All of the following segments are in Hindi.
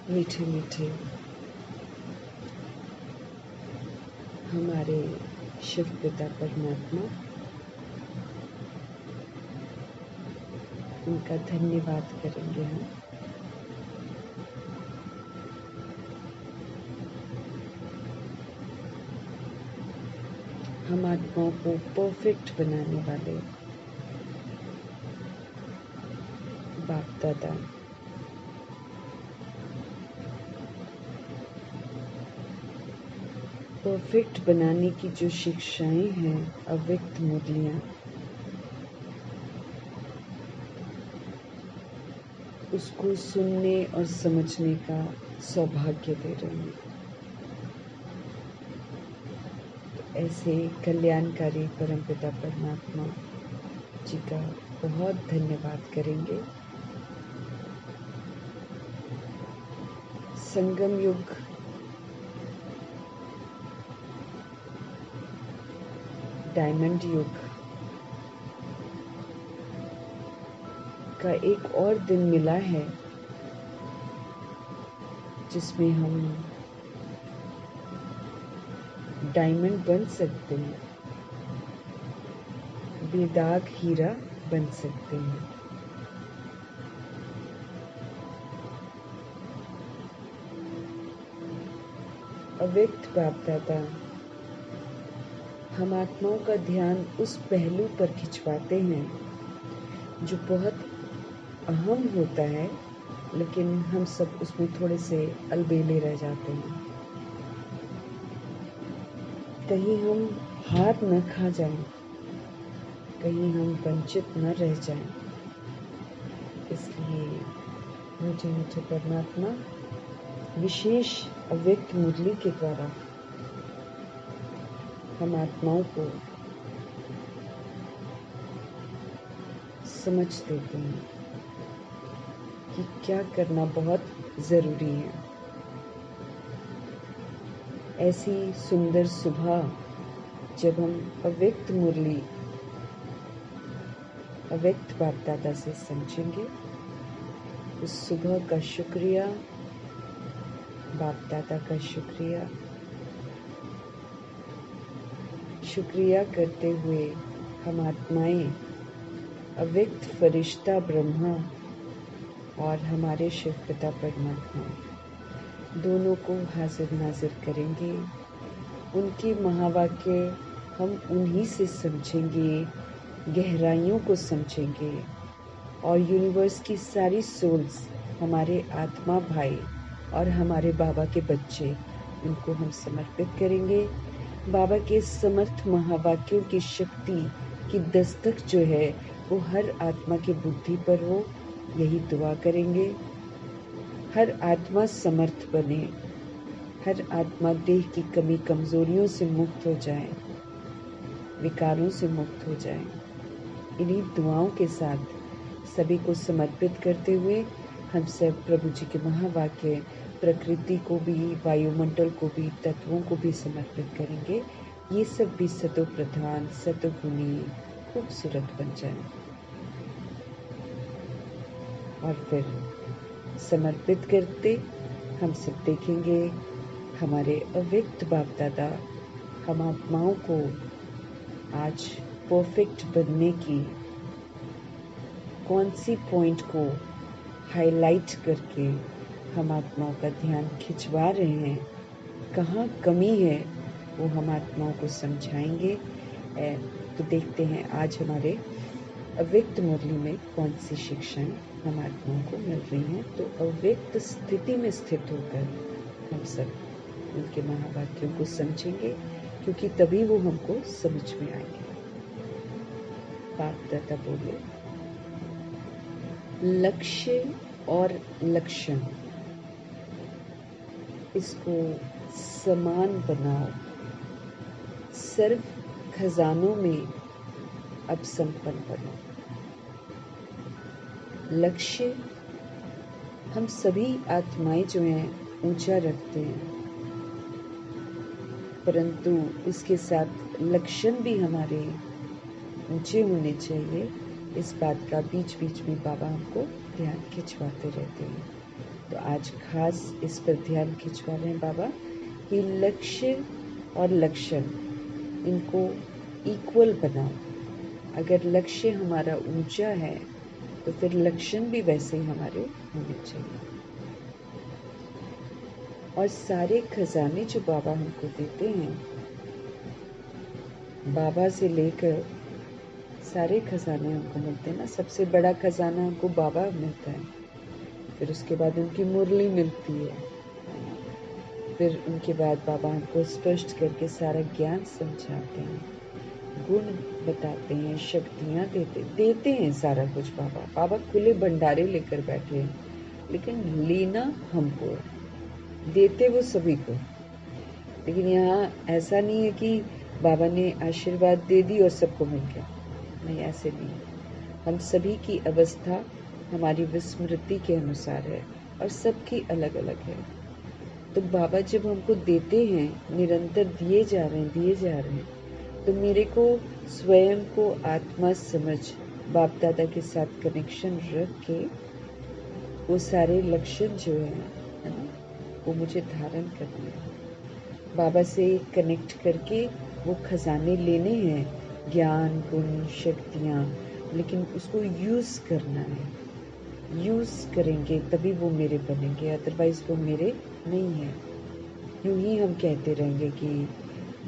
मीठे मीठे हमारे शिव पिता परमात्मा, उनका धन्यवाद करेंगे हम आत्माओं को परफेक्ट बनाने वाले बाप दादा, परफेक्ट बनाने की जो शिक्षाएं हैं, अव्यक्त मुरलियां, उसको सुनने और समझने का सौभाग्य दे रहे हैं। तो ऐसे कल्याणकारी परमपिता परमात्मा जी का बहुत धन्यवाद करेंगे। संगम युग डायमंड युग का एक और दिन मिला है जिसमें हम डायमंड बन सकते हैं, बेदाग हीरा बन सकते हैं। अव्यक्त बाप दादा हम आत्माओं का ध्यान उस पहलू पर खिंचवाते हैं जो बहुत अहम होता है, लेकिन हम सब उसमें थोड़े से अलबेले रह जाते हैं। कहीं हम हार न खा जाएं, कहीं हम वंचित न रह जाएं। इसलिए मुझे परमात्मा विशेष अव्यक्त मुरली के द्वारा हम आत्माओं को समझ देते हैं कि क्या करना बहुत ज़रूरी है। ऐसी सुंदर सुबह जब हम अव्यक्त मुरली अव्यक्त बाप दादा से समझेंगे, उस सुबह का शुक्रिया, बाप दादा का शुक्रिया करते हुए हम आत्माएं अव्यक्त फरिश्ता ब्रह्मा और हमारे शिव पिता परमात्मा दोनों को हाजिर नाजिर करेंगे। उनके महावाक्य हम उन्हीं से समझेंगे, गहराइयों को समझेंगे और यूनिवर्स की सारी सोल्स, हमारे आत्मा भाई और हमारे बाबा के बच्चे, उनको हम समर्पित करेंगे। बाबा के समर्थ महावाक्यों की शक्ति की दस्तक जो है वो हर आत्मा की बुद्धि पर हो, यही दुआ करेंगे। हर आत्मा समर्थ बने, हर आत्मा देह की कमी कमजोरियों से मुक्त हो जाए, विकारों से मुक्त हो जाए। इन्हीं दुआओं के साथ सभी को समर्पित करते हुए हम सब प्रभु जी के महावाक्य, प्रकृति को भी, वायुमंडल को भी, तत्वों को भी समर्पित करेंगे। ये सब भी सतो प्रधान, सतो गुणी, खूबसूरत बन जाए। और फिर समर्पित करते हम सब देखेंगे हमारे अव्यक्त बाप दादा हम आत्माओं को आज परफेक्ट बनने की कौन सी पॉइंट को हाईलाइट करके हम आत्माओं का ध्यान खिंचवा रहे हैं, कहाँ कमी है वो हम आत्माओं को समझाएंगे। तो देखते हैं आज हमारे अव्यक्त मुरली में कौन सी शिक्षाएं हम आत्माओं को मिल रही हैं। तो अव्यक्त स्थिति में स्थित होकर हम सब उनके महावाक्यों को समझेंगे, क्योंकि तभी वो हमको समझ में आएंगे। बाप दादा बोले, लक्ष्य और लक्षण इसको समान बनाओ, सर्व खजानों में अब संपन्न बनो। लक्ष्य हम सभी आत्माएं जो हैं ऊंचा रखते हैं, परंतु इसके साथ लक्षण भी हमारे ऊंचे होने चाहिए। इस बात का बीच बीच में बाबा हमको ध्यान खिंचवाते रहते हैं। तो आज खास इस पर ध्यान खिंचवा रहे हैं बाबा कि लक्ष्य और लक्षण इनको इक्वल बनाओ। अगर लक्ष्य हमारा ऊंचा है तो फिर लक्षण भी वैसे ही हमारे होने चाहिए। और सारे खजाने जो बाबा हमको देते हैं, बाबा से लेकर सारे खजाने हमको मिलते हैं ना। सबसे बड़ा खजाना हमको बाबा मिलता है, फिर उसके बाद उनकी मुरली मिलती है, फिर उनके बाद बाबा हमको स्पष्ट करके सारा ज्ञान समझाते हैं, गुण बताते हैं, शक्तियाँ देते हैं सारा कुछ। बाबा खुले भंडारे लेकर बैठे हैं, लेकिन लेना हमको है, देते वो सभी को। लेकिन यहाँ ऐसा नहीं है कि बाबा ने आशीर्वाद दे दी और सबको मिल गया, नहीं, ऐसे नहीं। हम सभी की अवस्था हमारी विस्मृति के अनुसार है और सबकी अलग अलग है। तो बाबा जब हमको देते हैं, निरंतर दिए जा रहे हैं, तो मेरे को स्वयं को आत्मा समझ बाप दादा के साथ कनेक्शन रख के वो सारे लक्षण जो है ना, वो मुझे धारण करने हैं। बाबा से कनेक्ट करके वो खजाने लेने हैं, ज्ञान, गुण, शक्तियाँ, लेकिन उसको यूज़ करना है। यूज़ करेंगे तभी वो मेरे बनेंगे, अदरवाइज वो मेरे नहीं है। यूं ही हम कहते रहेंगे कि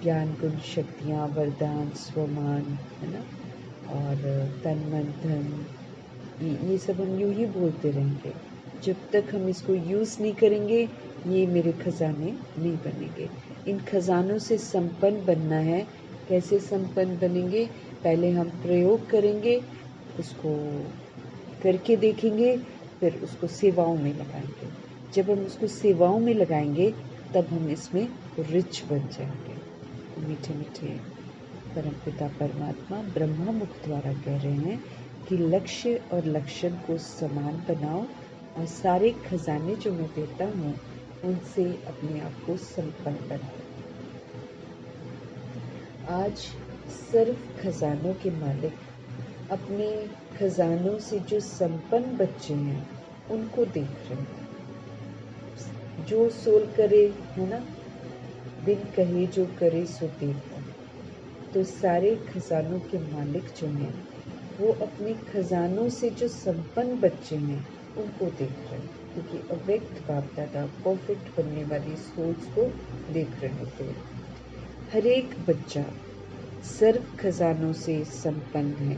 ज्ञान, गुण, शक्तियाँ, वरदान, स्वमान, है ना, और तन मन धन, ये सब हम यूं ही बोलते रहेंगे। जब तक हम इसको यूज़ नहीं करेंगे, ये मेरे खजाने नहीं बनेंगे। इन खजानों से संपन्न बनना है। कैसे संपन्न बनेंगे? पहले हम प्रयोग करेंगे, उसको करके देखेंगे, फिर उसको सेवाओं में लगाएंगे। जब हम उसको सेवाओं में लगाएंगे तब हम इसमें रिच बन जाएंगे। मीठे मीठे परमपिता परमात्मा ब्रह्मा मुख द्वारा कह रहे हैं कि लक्ष्य और लक्षण को समान बनाओ और सारे खजाने जो मैं देता हूँ उनसे अपने आप को संपन्न बनाओ। आज सर्व खजानों के मालिक अपने खजानों से जो संपन्न बच्चे हैं उनको देख रहे हैं। जो सोल करे, है ना, बिन कहे जो करे सो देखो। तो सारे खजानों के मालिक जो हैं वो अपने खजानों से जो संपन्न बच्चे हैं उनको देख रहे हैं, क्योंकि अव्यक्त बाप दादा परफेक्ट बनने वाली सोच को देख रहे होते हैं। हर एक बच्चा सर्व खजानों से संपन्न है।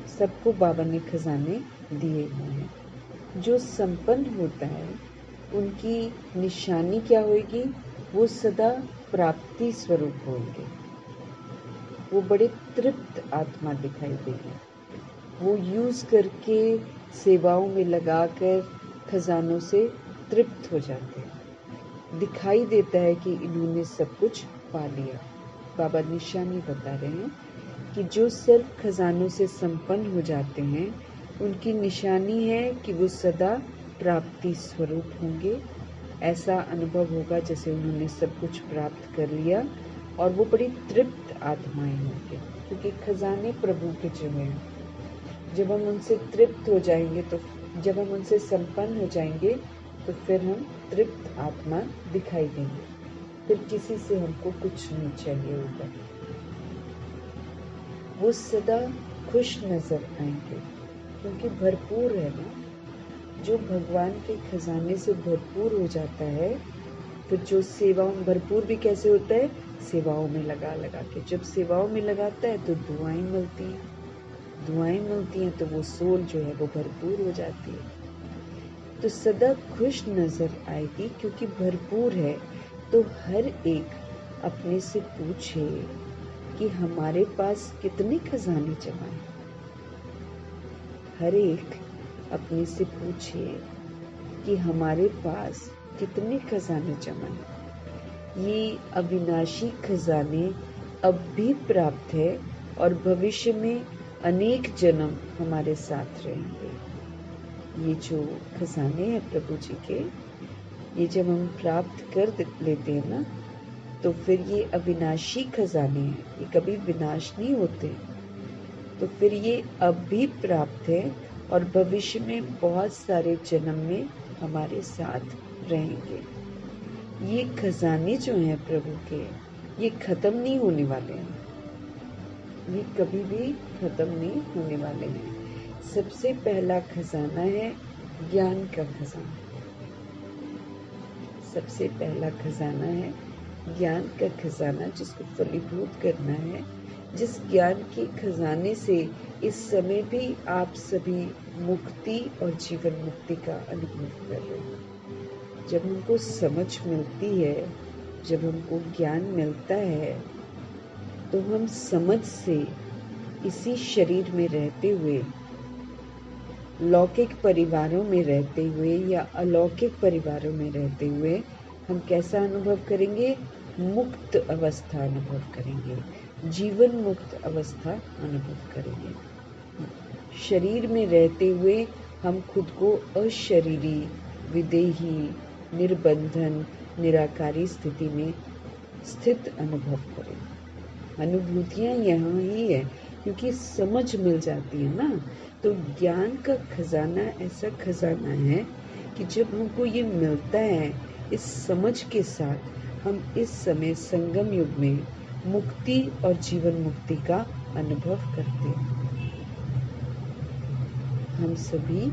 सबको बाबा ने खजाने दिए हुए हैं। जो संपन्न होता है उनकी निशानी क्या होगी? वो सदा प्राप्ति स्वरूप होंगे। वो बड़े तृप्त आत्मा दिखाई देगी। वो यूज करके सेवाओं में लगाकर खजानों से तृप्त हो जाते हैं। दिखाई देता है कि इन्होंने सब कुछ पा लिया। बाबा निशानी बता रहे हैं कि जो सर्व खजानों से संपन्न हो जाते हैं उनकी निशानी है कि वो सदा प्राप्ति स्वरूप होंगे। ऐसा अनुभव होगा जैसे उन्होंने सब कुछ प्राप्त कर लिया और वो बड़ी तृप्त आत्माएं होंगे, क्योंकि खजाने प्रभु के जो हैं। जब हम उनसे तृप्त हो जाएंगे, तो जब हम उनसे संपन्न हो जाएंगे तो फिर हम तृप्त आत्मा दिखाई देंगे। फिर किसी से हमको कुछ नहीं चाहिए होगा। वो सदा खुश नजर आएंगे क्योंकि भरपूर है ना। जो भगवान के खजाने से भरपूर हो जाता है, फिर जो सेवाओं, भरपूर भी कैसे होता है? सेवाओं में लगा के। जब सेवाओं में लगाता है तो दुआएं मिलती हैं, तो वो सोल जो है वो भरपूर हो जाती है। तो सदा खुश नजर आएगी क्योंकि भरपूर है। तो हर एक अपने से पूछे कि हमारे पास कितने खजाने जमा हैं। हर एक अपने से पूछे कि हमारे पास कितने खजाने जमा हैं। ये अविनाशी खजाने अब भी प्राप्त है और भविष्य में अनेक जन्म हमारे साथ रहेंगे। ये जो खजाने हैं प्रभु जी के, ये जब हम प्राप्त कर लेते हैं ना, तो फिर ये अविनाशी खजाने हैं, ये कभी विनाश नहीं होते। तो फिर ये अब भी प्राप्त है और भविष्य में बहुत सारे जन्म में हमारे साथ रहेंगे। ये खजाने जो हैं प्रभु के, ये खत्म नहीं होने वाले हैं, ये कभी भी खत्म नहीं होने वाले हैं। सबसे पहला खजाना है ज्ञान का खजाना। सबसे पहला खजाना है ज्ञान का खजाना, जिसको फलीभूत करना है, जिस ज्ञान के खजाने से इस समय भी आप सभी मुक्ति और जीवन मुक्ति का अनुभव कर रहे हैं। जब हमको समझ मिलती है, जब हमको ज्ञान मिलता है, तो हम समझ से इसी शरीर में रहते हुए, लौकिक परिवारों में रहते हुए या अलौकिक परिवारों में रहते हुए हम कैसा अनुभव करेंगे? मुक्त अवस्था अनुभव करेंगे, जीवन मुक्त अवस्था अनुभव करेंगे। शरीर में रहते हुए हम खुद को अशरीरी, विदेही, निर्बंधन, निराकारी स्थिति में स्थित अनुभव करें। अनुभूतियाँ यहाँ ही है, क्योंकि समझ मिल जाती है ना। तो ज्ञान का खजाना ऐसा खजाना है कि जब हमको ये मिलता है, इस समझ के साथ हम इस समय संगम युग में मुक्ति और जीवन मुक्ति का अनुभव करते हैं। हम सभी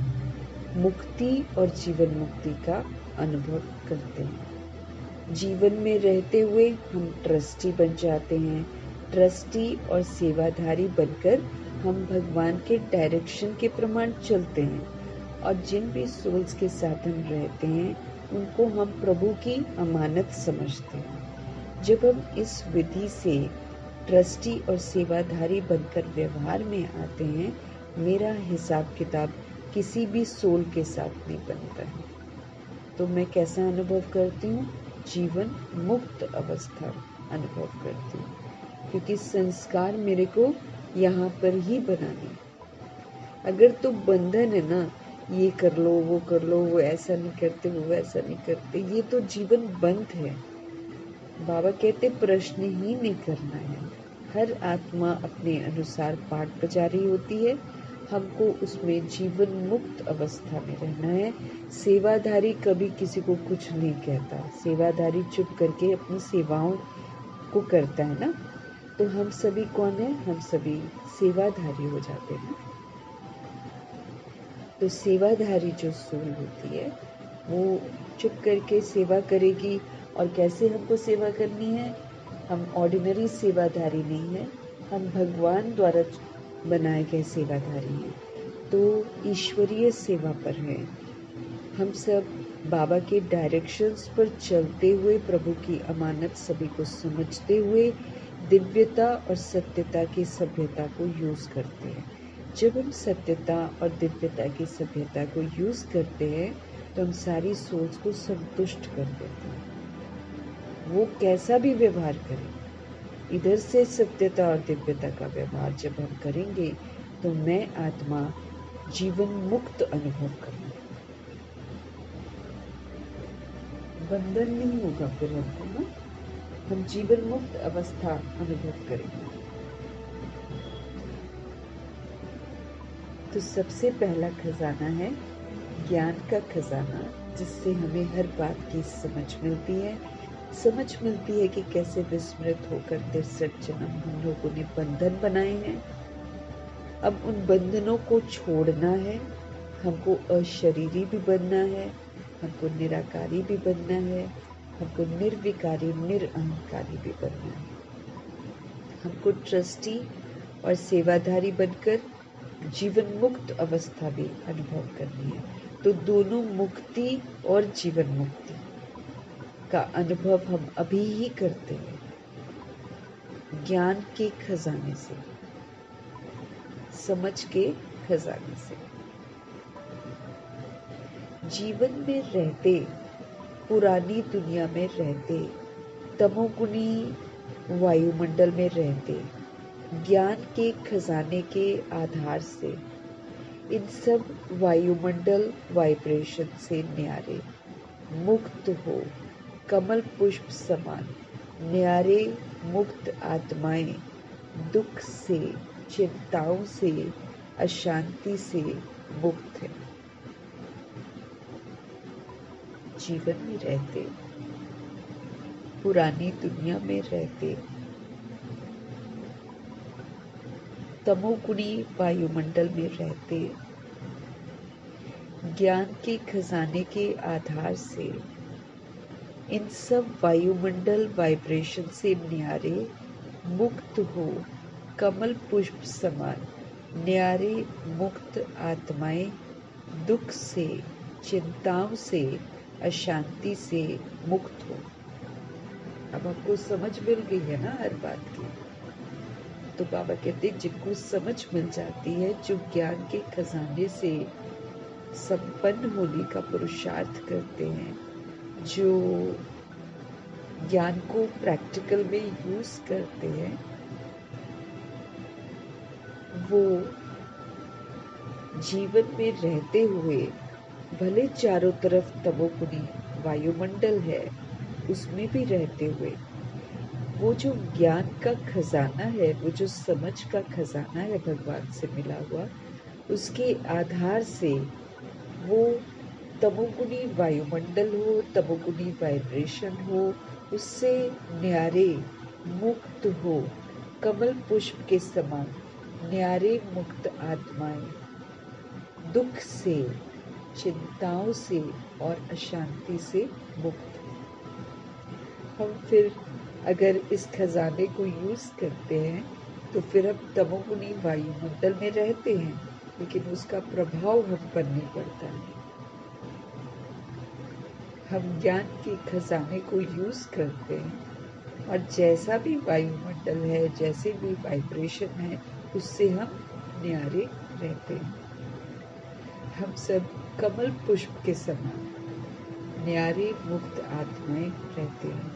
मुक्ति और जीवन मुक्ति का अनुभव करते हैं। जीवन में रहते हुए हम ट्रस्टी बन जाते हैं। ट्रस्टी और सेवाधारी बनकर हम भगवान के डायरेक्शन के प्रमाण चलते हैं, और जिन भी सोल्स के साथ हम रहते हैं उनको हम प्रभु की अमानत समझते हैं। जब हम इस विधि से ट्रस्टी और सेवाधारी बनकर व्यवहार में आते हैं, मेरा हिसाब किताब किसी भी सोल के साथ नहीं बनता है। तो मैं कैसा अनुभव करती हूँ? जीवन मुक्त अवस्था अनुभव करती हूँ, क्योंकि संस्कार मेरे को यहाँ पर ही बनाने। अगर तो बंधन है ना, ये कर लो, वो कर लो, वो ऐसा नहीं करते, वो वैसा नहीं करते, ये तो जीवन बंद है। बाबा कहते प्रश्न ही नहीं करना है। हर आत्मा अपने अनुसार पाठ बजा रही होती है, हमको उसमें जीवन मुक्त अवस्था में रहना है। सेवाधारी कभी किसी को कुछ नहीं कहता, सेवाधारी चुप करके अपनी सेवाओं को करता है ना। तो हम सभी कौन है? हम सभी सेवाधारी हो जाते हैं। तो सेवाधारी जो सोल होती है वो चुप करके सेवा करेगी। और कैसे हमको सेवा करनी है? हम ऑर्डिनरी सेवाधारी नहीं है, हम भगवान द्वारा बनाए गए सेवाधारी हैं। तो ईश्वरीय सेवा पर है। हम सब बाबा के डायरेक्शंस पर चलते हुए, प्रभु की अमानत सभी को समझते हुए, दिव्यता और सत्यता की सभ्यता को यूज़ करते हैं। जब हम सत्यता और दिव्यता की सभ्यता को यूज़ करते हैं तो हम सारी सोच को संतुष्ट कर देते हैं। वो कैसा भी व्यवहार करें, इधर से सत्यता और दिव्यता का व्यवहार जब हम करेंगे तो मैं आत्मा जीवन मुक्त अनुभव करूँगी। बंधन नहीं होगा फिर हमको ना, हम जीवन मुक्त अवस्था अनुभव करेंगे। तो सबसे पहला खजाना है ज्ञान का खजाना, जिससे हमें हर बात की समझ मिलती है। समझ मिलती है कि कैसे विस्मृत होकर 63 जन्म हम लोगों ने बंधन बनाए हैं। अब उन बंधनों को छोड़ना है, हमको अशरीरी भी बनना है, हमको निराकारी भी बनना है, हमको निर्विकारी निरअहंकारी भी बनना है। हमको ट्रस्टी और सेवाधारी बनकर जीवन मुक्त अवस्था भी अनुभव करनी है। तो दोनों मुक्ति और जीवन मुक्ति का अनुभव हम अभी ही करते हैं, ज्ञान के खजाने से, समझ के खजाने से। जीवन में रहते, पुरानी दुनिया में रहते, तमोगुनी वायुमंडल में रहते, ज्ञान के खजाने के आधार से इन सब वायुमंडल वाइब्रेशन से न्यारे मुक्त हो, कमल पुष्प समान न्यारे मुक्त आत्माएं दुख से, चिंताओं से, अशांति से मुक्त है। जीवन में रहते, पुरानी दुनिया में रहते, तमोगुणी वायुमंडल में रहते, ज्ञान के खजाने के आधार से इन सब वायुमंडल वाइब्रेशन से न्यारे मुक्त हो, कमल पुष्प समान न्यारे मुक्त आत्माएं दुख से, चिंताओं से, अशांति से मुक्त हो। अब आपको समझ मिल गई है ना हर बात की। तो बाबा कहते हैं जिनको समझ मिल जाती है, जो ज्ञान के खजाने से संपन्न होने का पुरुषार्थ करते हैं, जो ज्ञान को प्रैक्टिकल में यूज करते हैं, वो जीवन में रहते हुए भले चारों तरफ तमोगुणी वायुमंडल है, उसमें भी रहते हुए वो जो ज्ञान का खजाना है, वो जो समझ का खजाना है भगवान से मिला हुआ, उसके आधार से वो तमोगुणी वायुमंडल हो, तमोगुणी वाइब्रेशन हो, उससे न्यारे मुक्त हो, कमल पुष्प के समान न्यारे मुक्त आत्माएं दुख से, चिंताओं से और अशांति से मुक्त। हम फिर अगर इस खजाने को यूज करते हैं तो फिर हम तमोगुणी वायुमंडल में रहते हैं, लेकिन उसका प्रभाव हम पर नहीं पड़ता है। हम ज्ञान के खजाने को यूज करते हैं और जैसा भी वायुमंडल है, जैसे भी वाइब्रेशन है, उससे हम न्यारे रहते हैं। हम सब कमल पुष्प के समान न्यारे मुक्त आत्माएं रहते हैं।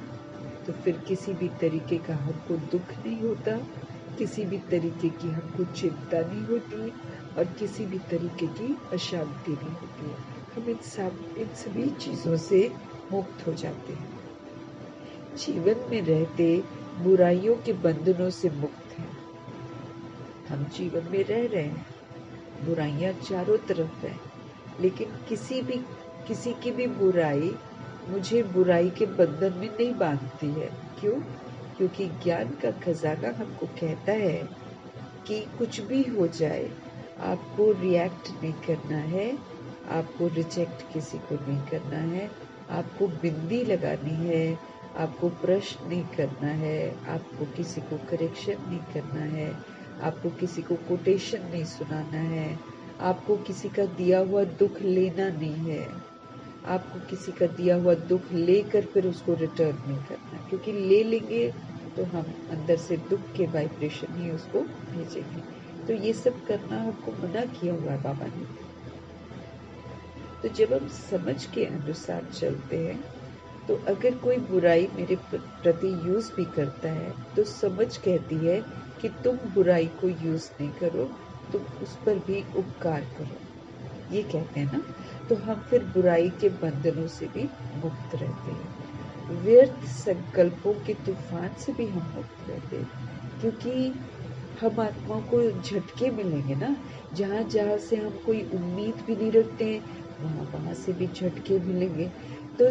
तो फिर किसी भी तरीके का हमको दुख नहीं होता, किसी भी तरीके की हमको चिंता नहीं होती और किसी भी तरीके की अशांति नहीं होती। हम इन सभी चीज़ों से मुक्त हो जाते हैं। जीवन में रहते बुराइयों के बंधनों से मुक्त हैं। हम जीवन में रह रहे हैं, बुराइयां चारों तरफ है, लेकिन किसी की भी बुराई मुझे बुराई के बंधन में नहीं बांधती है। क्यों? क्योंकि ज्ञान का खजाना हमको कहता है कि कुछ भी हो जाए, आपको रिएक्ट नहीं करना है, आपको रिजेक्ट किसी को नहीं करना है, आपको बिंदी लगानी है, आपको प्रश्न नहीं करना है, आपको किसी को करेक्शन नहीं करना है, आपको किसी को कोटेशन नहीं सुनाना है, आपको किसी का दिया हुआ दुख लेना नहीं है, आपको किसी का दिया हुआ दुख लेकर फिर उसको रिटर्न नहीं करना, क्योंकि ले लेंगे तो हम अंदर से दुख के वाइब्रेशन ही उसको भेजेंगे। तो ये सब करना हमको मना किया हुआ है बाबा ने। तो जब हम समझ के अनुसार चलते हैं, तो अगर कोई बुराई मेरे प्रति यूज भी करता है, तो समझ कहती है कि तुम बुराई को यूज नहीं करो, तुम उस पर भी उपकार करो, ये कहते हैं ना। तो हम फिर बुराई के बंधनों से भी मुक्त रहते हैं, व्यर्थ संकल्पों के तूफान से भी हम मुक्त रहते हैं, क्योंकि हम आत्माओं को झटके मिलेंगे ना, जहाँ जहाँ से हम कोई उम्मीद भी नहीं रखते हैं, वहाँ से भी झटके मिलेंगे। तो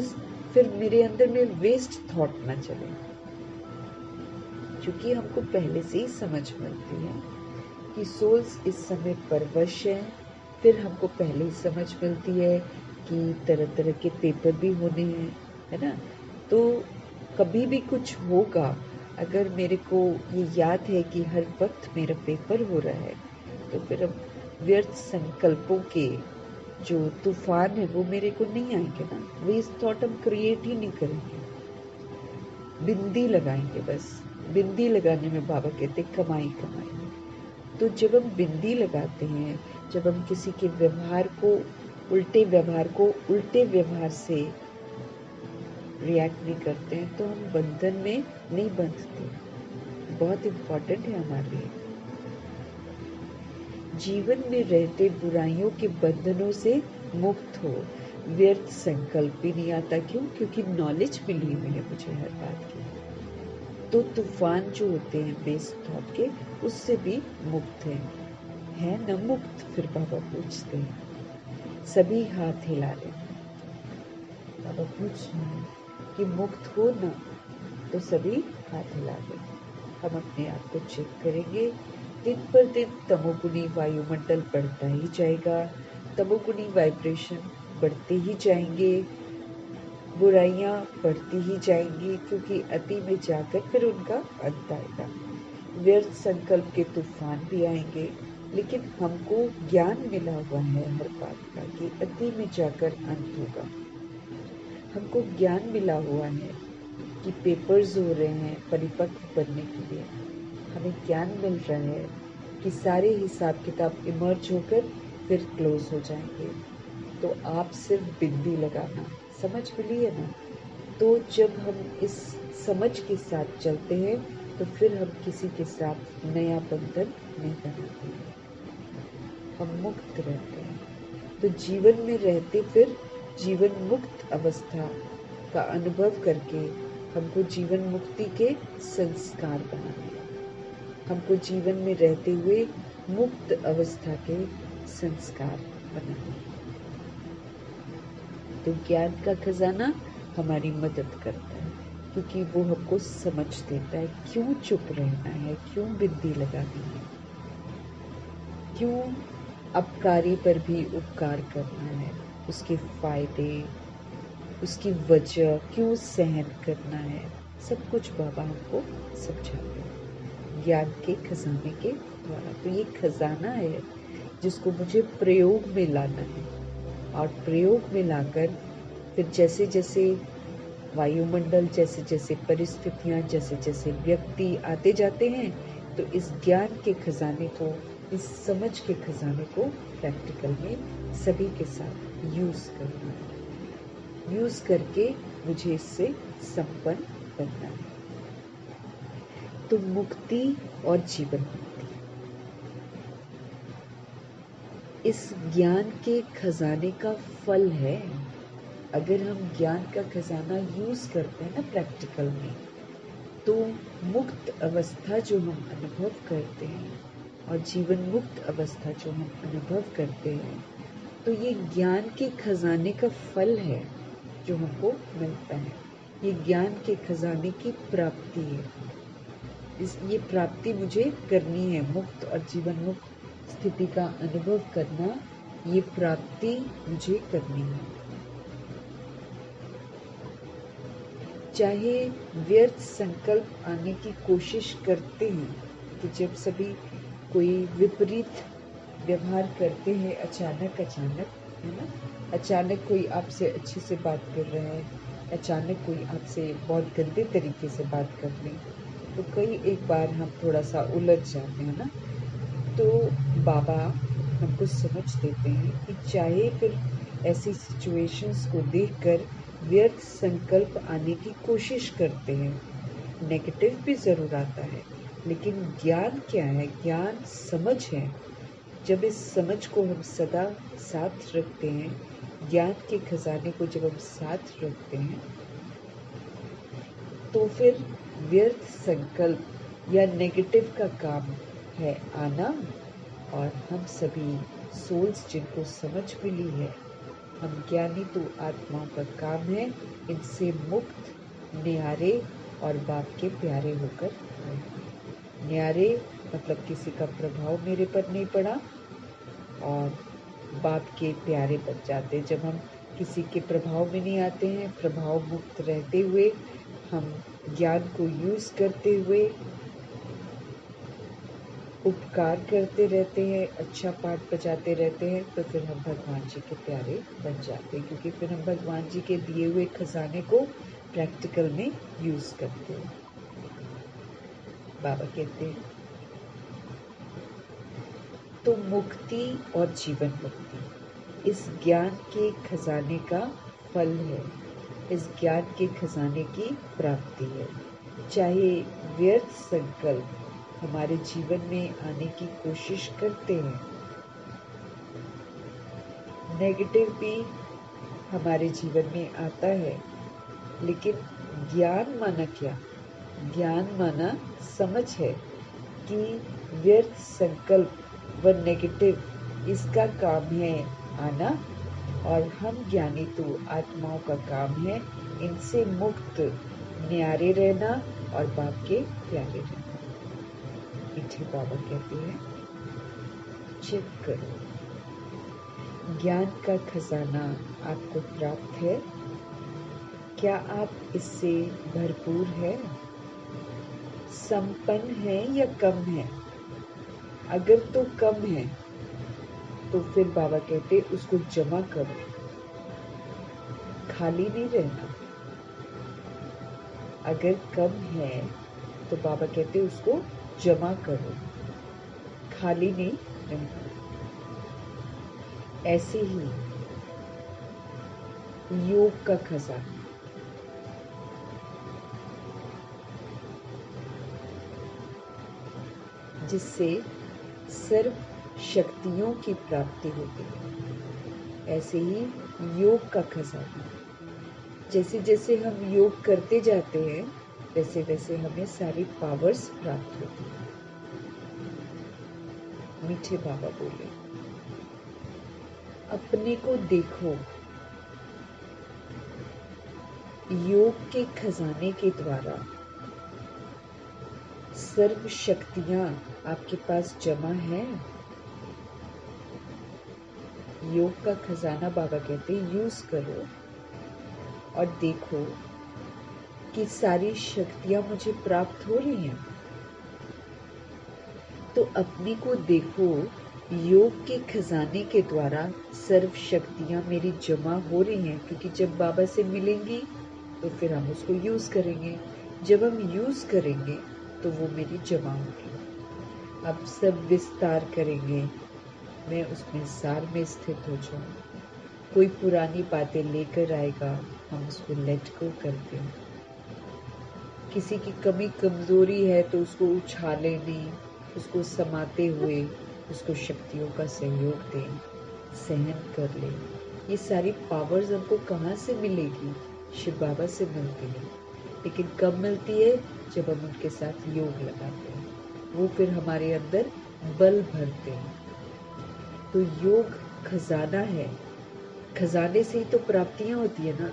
फिर मेरे अंदर में वेस्ट थॉट ना चले, क्योंकि हमको पहले से ही समझ मिलती है कि सोल्स इस समय परवश है। फिर हमको पहले ही समझ मिलती है कि तरह तरह के पेपर भी होने हैं, है ना। तो कभी भी कुछ होगा, अगर मेरे को ये याद है कि हर वक्त मेरा पेपर हो रहा है, तो फिर अब व्यर्थ संकल्पों के जो तूफान है वो मेरे को नहीं आएंगे ना। वेस्ट थॉट हम क्रिएट ही नहीं करेंगे, बिंदी लगाएंगे बस। बिंदी लगाने में बाबा कहते कमाई कमाई। तो जब हम बिंदी लगाते हैं, जब हम किसी के उल्टे व्यवहार से रिएक्ट नहीं करते हैं, तो हम बंधन में नहीं बंधते। बहुत इम्पोर्टेंट है हमारे लिए। जीवन में रहते बुराइयों के बंधनों से मुक्त हो, व्यर्थ संकल्प भी नहीं आता। क्यों? क्योंकि नॉलेज मिली हुई है मुझे हर बात की। तो तूफान जो होते हैं बेस थॉट के, उससे भी मुक्त है न मुक्त? फिर बाबा पूछते हैं। सभी हाथ हिला लें। बाबा पूछ रहे हैं कि मुक्त हो ना, तो सभी हाथ हिला दें। हम अपने आप को चेक करेंगे। दिन पर दिन तमोगुणी वायुमंडल बढ़ता ही जाएगा, तमोगुणी वाइब्रेशन बढ़ते ही जाएंगे, बुराइयां बढ़ती ही जाएंगी, क्योंकि अति में जाकर फिर उनका अंत आएगा। व्यर्थ संकल्प के तूफान भी आएंगे, लेकिन हमको ज्ञान मिला हुआ है हर बात का कि अति में जाकर अंत होगा। हमको ज्ञान मिला हुआ है कि पेपर्स हो रहे हैं परिपक्व बनने के लिए। हमें ज्ञान मिल रहा है कि सारे हिसाब किताब इमर्ज होकर फिर क्लोज हो जाएंगे। तो आप सिर्फ बिंदी लगाना समझ मिली है ना। तो जब हम इस समझ के साथ चलते हैं तो फिर हम किसी के साथ नया बंधन नहीं बनाते हैं, हम मुक्त रहते हैं। तो जीवन में रहते फिर जीवन मुक्त अवस्था का अनुभव करके हमको जीवन मुक्ति के संस्कार बनाने हैं। हमको जीवन में रहते हुए मुक्त अवस्था के संस्कार बनाने हैं। तो ज्ञान का खजाना हमारी मदद करता है, क्योंकि वो हमको समझ देता है क्यों चुप रहना है, क्यों बिंदी लगानी है, क्यों अपकारी पर भी उपकार करना है, उसके फायदे, उसकी वजह क्यों सहन करना है, सब कुछ बाबा हमको समझाते हैं ज्ञान के खजाने के द्वारा। तो ये खजाना है जिसको मुझे प्रयोग में लाना है, और प्रयोग में लाकर फिर जैसे जैसे वायुमंडल, जैसे जैसे परिस्थितियां, जैसे जैसे व्यक्ति आते जाते हैं, तो इस ज्ञान के खजाने को, इस समझ के खजाने को प्रैक्टिकल में सभी के साथ यूज करना है। यूज करके मुझे इससे संपन्न बनना है। तो मुक्ति और जीवन मुक्ति इस ज्ञान के खजाने का फल है। अगर हम ज्ञान का खजाना यूज करते हैं ना प्रैक्टिकल में, तो मुक्त अवस्था जो हम अनुभव करते हैं और जीवन मुक्त अवस्था जो हम अनुभव करते हैं, तो ये ज्ञान के खजाने का फल है जो हमको मिलता है। ये ज्ञान के खजाने की प्राप्ति है। ये प्राप्ति मुझे करनी है। मुक्त और जीवन मुक्त स्थिति का अनुभव करना, ये प्राप्ति मुझे करनी है। चाहे व्यर्थ संकल्प आने की कोशिश करते हैं कि जब सभी कोई विपरीत व्यवहार करते हैं, अचानक है ना, अचानक कोई आपसे अच्छे से बात कर रहा है, अचानक कोई आपसे बहुत गंदे तरीके से बात कर ले, तो कई एक बार हम थोड़ा सा उलझ जाते हैं ना। तो बाबा हमको समझ देते हैं कि चाहे फिर ऐसी सिचुएशंस को देखकर व्यर्थ संकल्प आने की कोशिश करते हैं, नेगेटिव भी ज़रूर आता है, लेकिन ज्ञान क्या है? ज्ञान समझ है। जब इस समझ को हम सदा साथ रखते हैं, ज्ञान के खजाने को जब हम साथ रखते हैं, तो फिर व्यर्थ संकल्प या नेगेटिव का काम है आना। और हम सभी सोल्स जिनको समझ मिली है, हम ज्ञानी तो आत्माओं का काम है इनसे मुक्त, न्यारे और बाप के प्यारे होकर रहें। न्यारे मतलब किसी का प्रभाव मेरे पर नहीं पड़ा, और बाप के प्यारे बन जाते। जब हम किसी के प्रभाव में नहीं आते हैं, प्रभाव मुक्त रहते हुए हम ज्ञान को यूज करते हुए उपकार करते रहते हैं, अच्छा पाठ बजाते रहते हैं, तो फिर हम भगवान जी के प्यारे बन जाते हैं, क्योंकि फिर हम भगवान जी के दिए हुए खजाने को प्रैक्टिकल में यूज करते हैं। बाबा कहते हैं तो मुक्ति और जीवन मुक्ति इस ज्ञान के खजाने का फल है, इस ज्ञान के खजाने की प्राप्ति है। चाहे व्यर्थ संकल्प हमारे जीवन में आने की कोशिश करते हैं, नेगेटिव भी हमारे जीवन में आता है, लेकिन ज्ञान माना क्या? ज्ञान माना समझ है कि व्यर्थ संकल्प व नेगेटिव इसका काम है आना, और हम ज्ञानी तो आत्माओं का काम है इनसे मुक्त न्यारे रहना और बाप के प्यारे रहना। मीठे बाबा कहते हैं, चेक करो, ज्ञान का खजाना आपको प्राप्त है? क्या आप इससे भरपूर है, संपन्न है या कम है? अगर तो कम है तो फिर बाबा कहते उसको जमा करो, खाली नहीं रहना। अगर कम है तो बाबा कहते उसको जमा करो, खाली नहीं रहना। ऐसे ही योग का खजाना, जिससे सर्व शक्तियों की प्राप्ति होती है। ऐसे ही योग का खजाना, जैसे जैसे हम योग करते जाते हैं वैसे वैसे हमें सारी पावर्स प्राप्त होती है। मीठे बाबा बोले, अपने को देखो, योग के खजाने के द्वारा सर्व शक्तियां आपके पास जमा है। योग का खजाना बाबा कहते हैं यूज करो और देखो कि सारी शक्तियां मुझे प्राप्त हो रही हैं। तो अपने को देखो, योग के खजाने के द्वारा सर्व शक्तियां मेरी जमा हो रही हैं, क्योंकि जब बाबा से मिलेंगी तो फिर हम उसको यूज करेंगे। जब हम यूज करेंगे तो वो मेरी जमा होगी। अब सब विस्तार करेंगे, मैं उसमें सार में स्थित हो जाऊं। कोई पुरानी बातें लेकर आएगा, हम उसको लेट गो करते हैं। किसी की कमी कमजोरी है तो उसको उछाले नहीं, उसको समाते हुए उसको शक्तियों का सहयोग दें, सहन कर ले। ये सारी पावर्स हमको कहाँ से मिलेगी? शिव बाबा से मिलती है, लेकिन कब मिलती है? जब हम उनके साथ योग लगाते हैं, वो फिर हमारे अंदर बल भरते हैं। तो योग खजाना है, खजाने से ही तो प्राप्तियां होती है ना।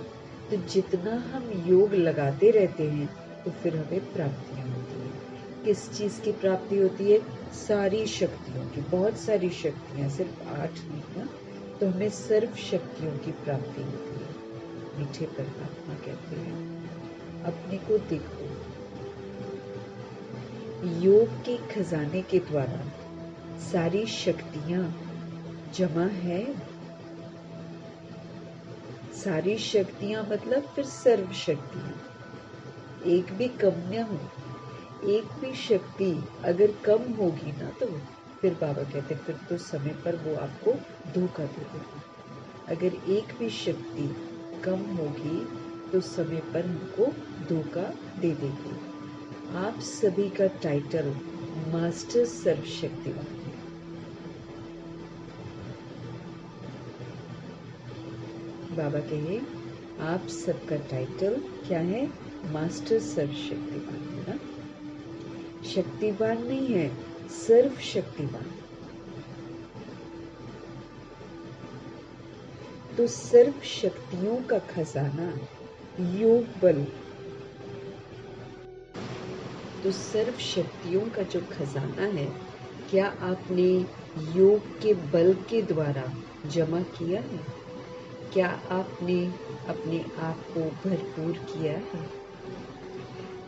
तो जितना हम योग लगाते रहते हैं तो फिर हमें प्राप्तियां होती है। किस चीज की प्राप्ति होती है? सारी शक्तियों की, बहुत सारी शक्तियां, सिर्फ 8 नहीं ना। तो हमें सर्व शक्तियों की प्राप्ति होती है। मीठे परमात्मा कहते हैं, अपने को देखो, योग के खजाने के द्वारा सारी शक्तियां जमा है। सारी शक्तियां मतलब फिर सर्व शक्तियां, एक भी कम न हो। एक भी शक्ति अगर कम होगी ना तो फिर बाबा कहते फिर तो समय पर वो आपको धोखा दे देगी। अगर एक भी शक्ति कम होगी तो समय पर हमको धोखा दे देगी। आप सभी का टाइटल मास्टर सर्वशक्तिवान है। बाबा कहे आप सबका टाइटल क्या है? मास्टर सर्वशक्तिवान है ना। शक्तिवान नहीं है, सर्व शक्तिवान। तो सर्व शक्तियों का खजाना योग बल, तो सर्व शक्तियों का जो खजाना है, क्या आपने योग के बल के द्वारा जमा किया है? क्या आपने अपने आप को भरपूर किया है?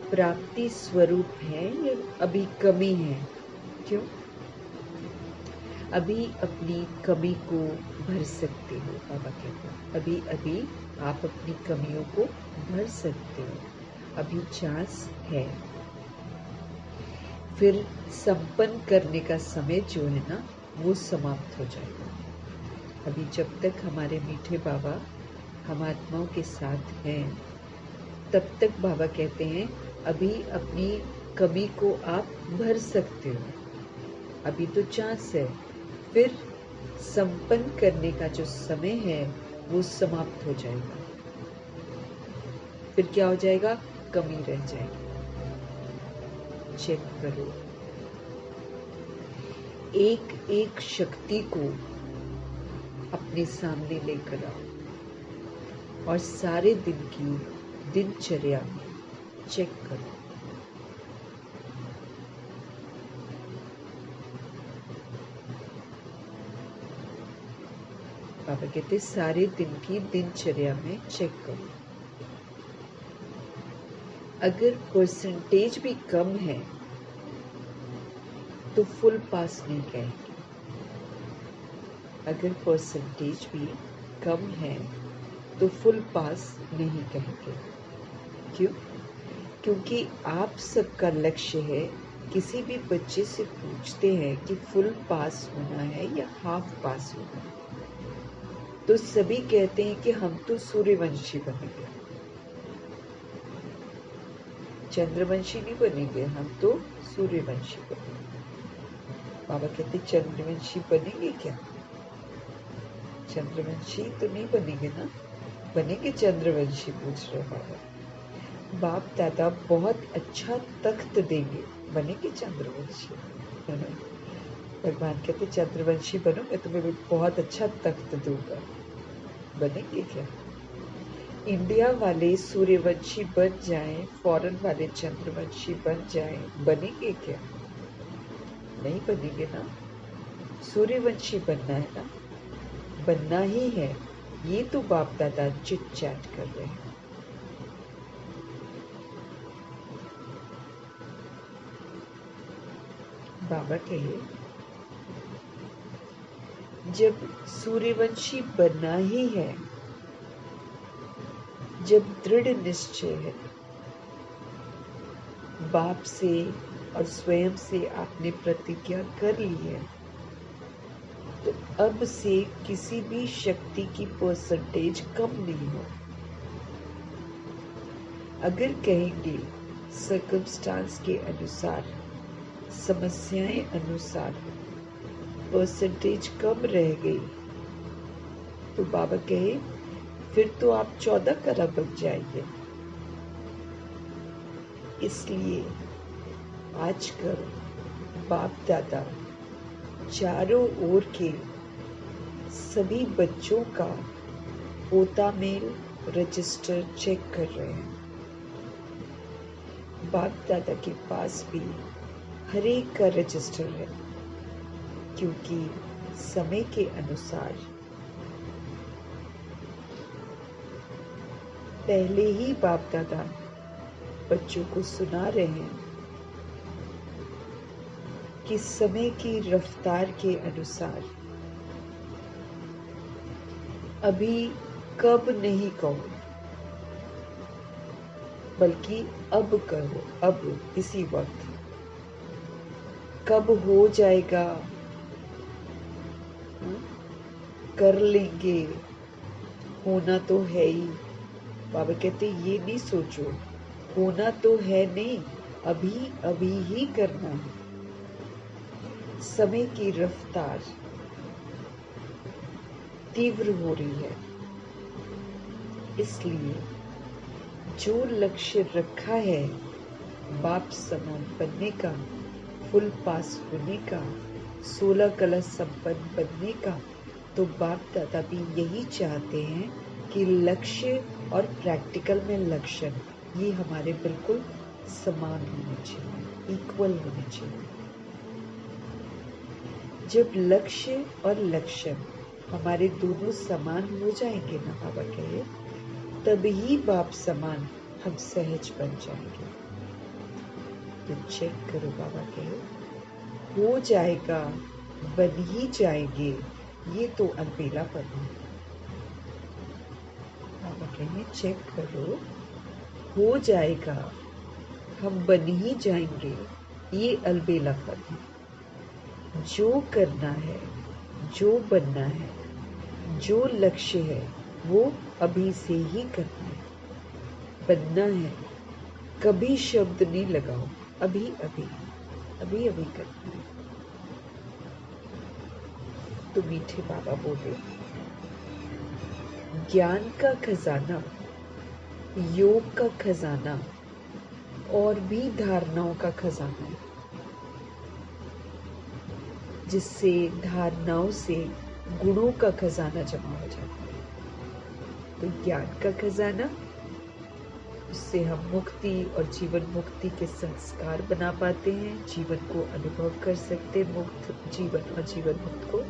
प्राप्ति स्वरूप है या अभी कमी है? क्यों? अभी अपनी कमी को भर सकते हो। बाबा कहते हैं अभी अभी आप अपनी कमियों को भर सकते हो, अभी चांस है। फिर संपन्न करने का समय जो है ना वो समाप्त हो जाएगा। अभी जब तक हमारे मीठे बाबा हम आत्माओं के साथ हैं तब तक बाबा कहते हैं अभी अपनी कमी को आप भर सकते हो, अभी तो चांस है। फिर संपन्न करने का जो समय है वो समाप्त हो जाएगा। फिर क्या हो जाएगा? कमी रह जाएगी। चेक करो, एक एक शक्ति को अपने सामने लेकर आओ और सारे दिन की दिनचर्या में चेक करो। बाबा कहते सारे दिन की दिनचर्या में चेक करो। अगर परसेंटेज भी कम है तो फुल पास नहीं कहेंगे। अगर परसेंटेज भी कम है तो फुल पास नहीं कहेंगे। क्यों? क्योंकि आप सबका लक्ष्य है, किसी भी बच्चे से पूछते हैं कि फुल पास होना है या हाफ पास होना है, तो सभी कहते हैं कि हम तो सूर्यवंशी बनेंगे, चंद्रवंशी नहीं बनेंगे, हम तो सूर्यवंशी बनेंगे। बाबा कहते चंद्रवंशी बनेंगे क्या? चंद्रवंशी तो नहीं बनेंगे ना, बनेंगे चंद्रवंशी? पूछ रहे बाबा। बाप दादा बहुत अच्छा तख्त देंगे, बनेंगे चंद्रवंशी? भगवान कहते चंद्रवंशी बनोगे तो मैं बहुत अच्छा तख्त दूंगा, बनेंगे क्या? इंडिया वाले सूर्यवंशी बन जाएं, फॉरेन वाले चंद्रवंशी बन जाएं, बनेंगे क्या? नहीं बनेंगे ना। सूर्यवंशी बनना है ना, बनना ही है। ये तो बाप दादा चिट चैट कर रहे हैं। बाबा कहे जब सूर्यवंशी बनना ही है, जब दृढ़ निश्चय है, बाप से और स्वयं से आपने प्रतिज्ञा कर ली है, तो अब से किसी भी शक्ति की परसेंटेज कम नहीं हो। अगर कहेंगे सर्कमस्टांस के अनुसार, समस्याएं अनुसार परसेंटेज कम रह गई, तो बाबा कहे फिर तो आप 14 करोड़ बन जाएंगे। इसलिए आजकल बाप दादा चारों ओर के सभी बच्चों का पोता मेल रजिस्टर चेक कर रहे हैं। बाप दादा के पास भी हर एक का रजिस्टर है, क्योंकि समय के अनुसार पहले ही बाप दादा बच्चों को सुना रहे हैं कि समय की रफ्तार के अनुसार अभी कब नहीं कहो, बल्कि अब कहो, अब इसी वक्त। कब हो जाएगा, कर लेंगे, होना तो है ही। बाबा कहते ये नहीं सोचो, होना तो है नहीं, अभी अभी ही करना है। समय की रफ्तार तीव्र हो रही है, इसलिए जो लक्ष्य रखा है बाप समान बनने का, फुल पास होने का, 16 कला संपन्न बनने का, तो बाप दादा भी यही चाहते हैं कि लक्ष्य और प्रैक्टिकल में लक्षण ये हमारे बिल्कुल समान होने चाहिए, इक्वल होने चाहिए। जब लक्ष्य और लक्षण हमारे दोनों समान हो जाएंगे ना, बाबा कहे, तभी बाप समान हम सहज बन जाएंगे। तो चेक करो, बाबा कहे हो जाएगा, बन ही जाएंगे, ये तो अलबेलापन है। बाबा कहे चेक करो, हो जाएगा, हम बन ही जाएंगे, ये अलबेलापन है। जो करना है, जो बनना है, जो लक्ष्य है, वो अभी से ही करना है, बनना है। कभी शब्द नहीं लगाओ, अभी अभी अभी अभी करना है। तो मीठे बाबा बोले ज्ञान का खजाना, योग का खजाना और भी धारणाओं का खजाना है, जिससे धारणाओं से गुणों का खजाना जमा हो जाता है। तो ज्ञान का खजाना, उससे हम मुक्ति और जीवन मुक्ति के संस्कार बना पाते हैं, जीवन को अनुभव कर सकते हैं, मुक्त जीवन और जीवन मुक्त को।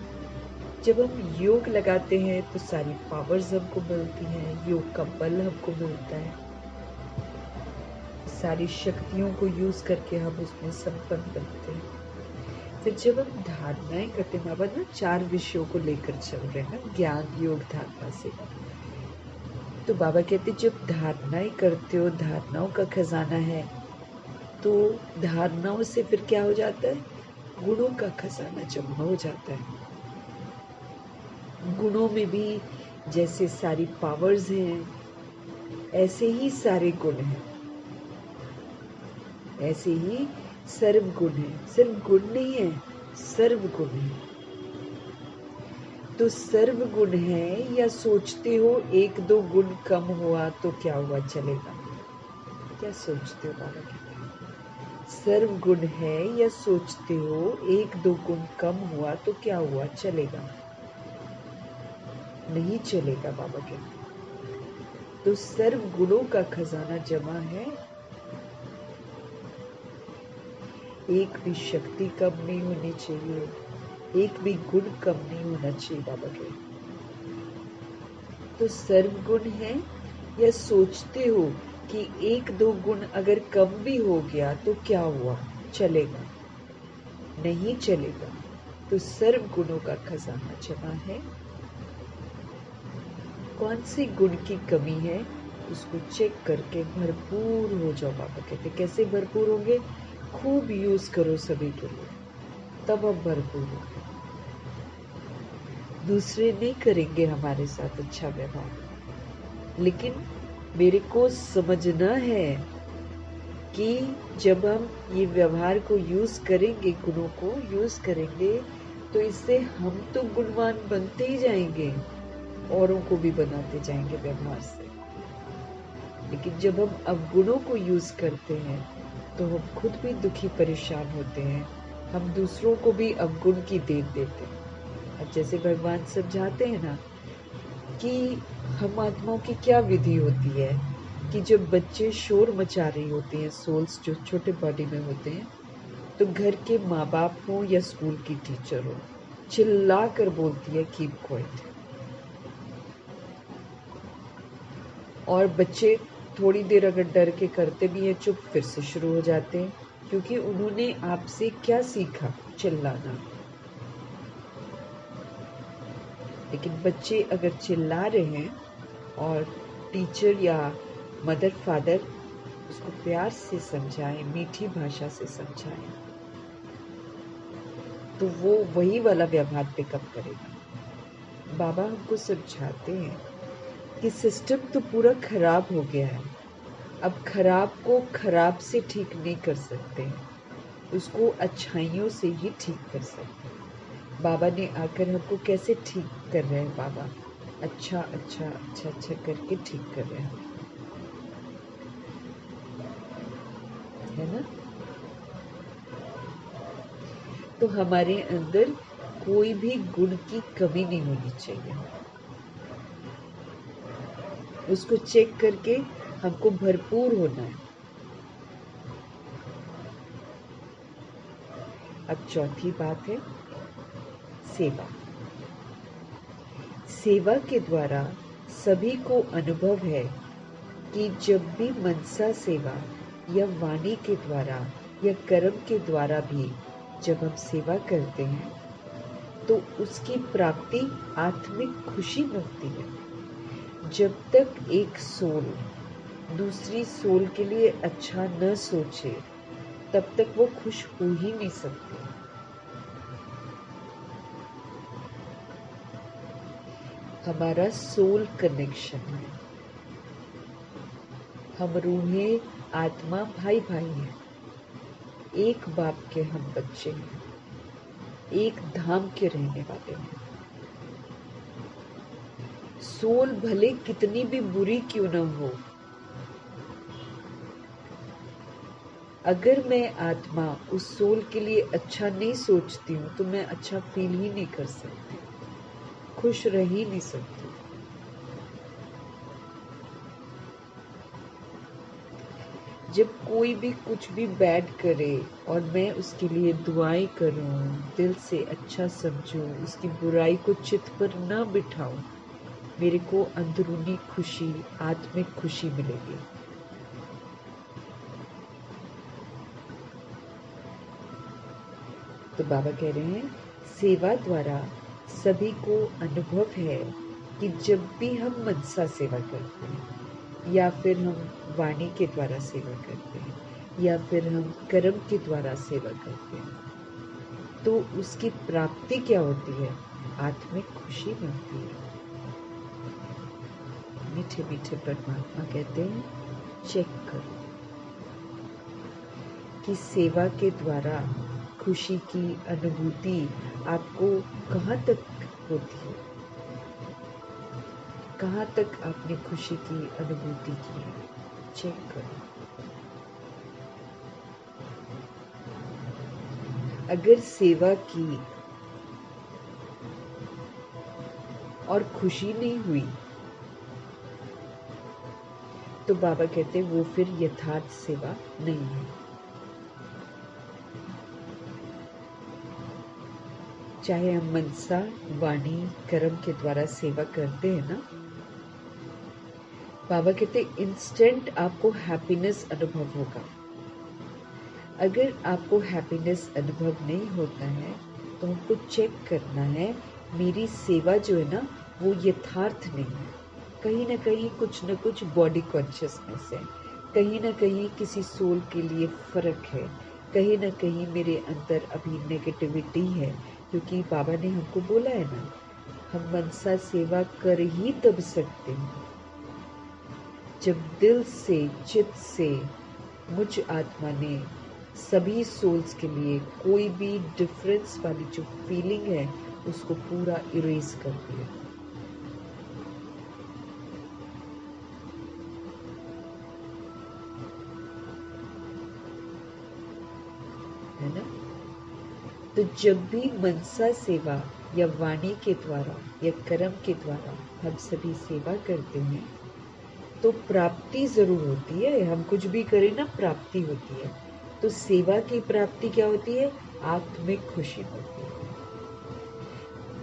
जब हम योग लगाते हैं तो सारी पावर्स हमको मिलती हैं, योग का बल हमको मिलता है, सारी शक्तियों को यूज करके हम उसमें संपन्न बनते हैं। फिर जब हम धारणाएं करते हैं, बाबा ना 4 विषयों को लेकर चल रहे हैं ना, ज्ञान, योग, धारणा से। तो बाबा कहते जब धारणाएं करते हो, धारणाओं का खजाना है, तो धारणाओं से फिर क्या हो जाता है, गुणों का खजाना जमा हो जाता है। गुणों में भी जैसे सारी पावर्स हैं, ऐसे ही सारे गुण हैं, ऐसे ही सर्व गुण है। सिर्फ गुण नहीं है, सर्व गुण है। तो सर्व गुण है, या सोचते हो 1-2 गुण कम हुआ तो क्या हुआ, चलेगा? क्या सोचते हो बाबा कहते हैं? सर्व गुण है, या सोचते हो 1-2 गुण कम हुआ तो क्या हुआ, चलेगा? नहीं चलेगा, बाबा कहते हैं। तो सर्व गुणों का खजाना जमा है, एक भी शक्ति कम नहीं होनी चाहिए, एक भी गुण कम नहीं होना चाहिए, बाबा कहते। तो सर्व गुण है, या सोचते हो कि 1-2 गुण अगर कम भी हो गया तो क्या हुआ, चलेगा? नहीं चलेगा। तो सर्व गुणों का खजाना जमा है। कौन से गुण की कमी है, उसको चेक करके भरपूर हो जाओ। बाबा कहते कैसे भरपूर होंगे, खूब यूज करो सभी के लिए, तब अब भरपूर होंगे। दूसरे नहीं करेंगे हमारे साथ अच्छा व्यवहार, लेकिन मेरे को समझना है कि जब हम ये व्यवहार को यूज करेंगे, गुणों को यूज करेंगे, तो इससे हम तो गुणवान बनते ही जाएंगे, औरों को भी बनाते जाएंगे व्यवहार से। लेकिन जब हम अवगुणों को यूज करते हैं तो हम खुद भी दुखी परेशान होते हैं, हम दूसरों को भी अवगुण की देन देते हैं। अब जैसे भगवान समझाते हैं ना कि हम आत्माओं की क्या विधि होती है, कि जब बच्चे शोर मचा रही होते हैं, सोल्स जो छोटे बॉडी में होते हैं, तो घर के माँ बाप हो या स्कूल की टीचर हो, चिल्ला कर बोलती है कीप क्वाइट, और बच्चे थोड़ी देर अगर डर के करते भी हैं चुप, फिर से शुरू हो जाते हैं, क्योंकि उन्होंने आपसे क्या सीखा, चिल्लाना। लेकिन बच्चे अगर चिल्ला रहे हैं और टीचर या मदर फादर उसको प्यार से समझाएं, मीठी भाषा से समझाएं, तो वो वही वाला व्यवहार पिकअप करेगा। बाबा हमको समझाते हैं कि सिस्टम तो पूरा खराब हो गया है, अब खराब को खराब से ठीक नहीं कर सकते, उसको अच्छाइयों से ही ठीक कर सकते हैं। बाबा ने आकर हमको कैसे ठीक कर रहे हैं, बाबा अच्छा अच्छा अच्छा अच्छा करके ठीक कर रहे हैं, है ना? तो हमारे अंदर कोई भी गुण की कमी नहीं होनी चाहिए, उसको चेक करके हमको भरपूर होना है। अब चौथी बात है सेवा। सेवा के द्वारा सभी को अनुभव है कि जब भी मनसा सेवा या वाणी के द्वारा या कर्म के द्वारा भी जब हम सेवा करते हैं तो उसकी प्राप्ति आत्मिक खुशी मिलती है। जब तक एक सोल दूसरी सोल के लिए अच्छा न सोचे, तब तक वो खुश हो ही नहीं सकती। हमारा सोल कनेक्शन है, हम रूहें आत्मा भाई भाई हैं, एक बाप के हम बच्चे हैं, एक धाम के रहने वाले हैं। सोल भले कितनी भी बुरी क्यों न हो, अगर मैं आत्मा उस सोल के लिए अच्छा नहीं सोचती हूँ तो मैं अच्छा फील ही नहीं कर सकती। खुश रह ही नहीं सकती। जब कोई भी कुछ भी बैड करे और मैं उसके लिए दुआएं करूं, दिल से अच्छा समझूं, उसकी बुराई को चित्त पर ना बिठाऊं, मेरे को अंदरूनी खुशी, आत्मिक खुशी मिलेगी। तो बाबा कह रहे हैं, सेवा द्वारा सभी को अनुभव है कि जब भी हम मनसा सेवा करते हैं, या फिर हम वाणी के द्वारा सेवा करते हैं, या फिर हम कर्म के द्वारा सेवा करते हैं, तो उसकी प्राप्ति क्या होती है? आत्मिक खुशी मिलती है। मीठे मीठे परमात्मा कहते हैं, चेक करो कि सेवा के द्वारा खुशी की अनुभूति आपको कहाँ तक होती है, कहाँ तक आपने खुशी की अनुभूति की है। चेक करो। अगर सेवा की और खुशी नहीं हुई तो बाबा कहते वो फिर यथार्थ सेवा नहीं है। चाहे हम मनसा, वाणी, कर्म के द्वारा सेवा करते हैं ना, बाबा कहते इंस्टेंट आपको हैप्पीनेस अनुभव होगा। अगर आपको हैप्पीनेस अनुभव नहीं होता है तो हमको चेक करना है, मेरी सेवा जो है ना वो यथार्थ नहीं है। कहीं ना कहीं कुछ न कुछ बॉडी कॉन्शियसनेस है, कहीं ना कहीं किसी सोल के लिए फर्क है, कहीं ना कहीं मेरे अंदर अभी नेगेटिविटी है। क्योंकि बाबा ने हमको बोला है ना, हम मनसा सेवा कर ही तब सकते हैं जब दिल से, चित्त से मुझ आत्मा ने सभी सोल्स के लिए कोई भी डिफरेंस वाली जो फीलिंग है उसको पूरा इरेज कर दिया। है ना? तो जब भी मनसा सेवा या वाणी के द्वारा या कर्म के द्वारा हम सभी सेवा करते हैं तो प्राप्ति जरूर होती है। हम कुछ भी करें ना, प्राप्ति होती है। तो सेवा की प्राप्ति क्या होती है? आत्मिक खुशी होती है।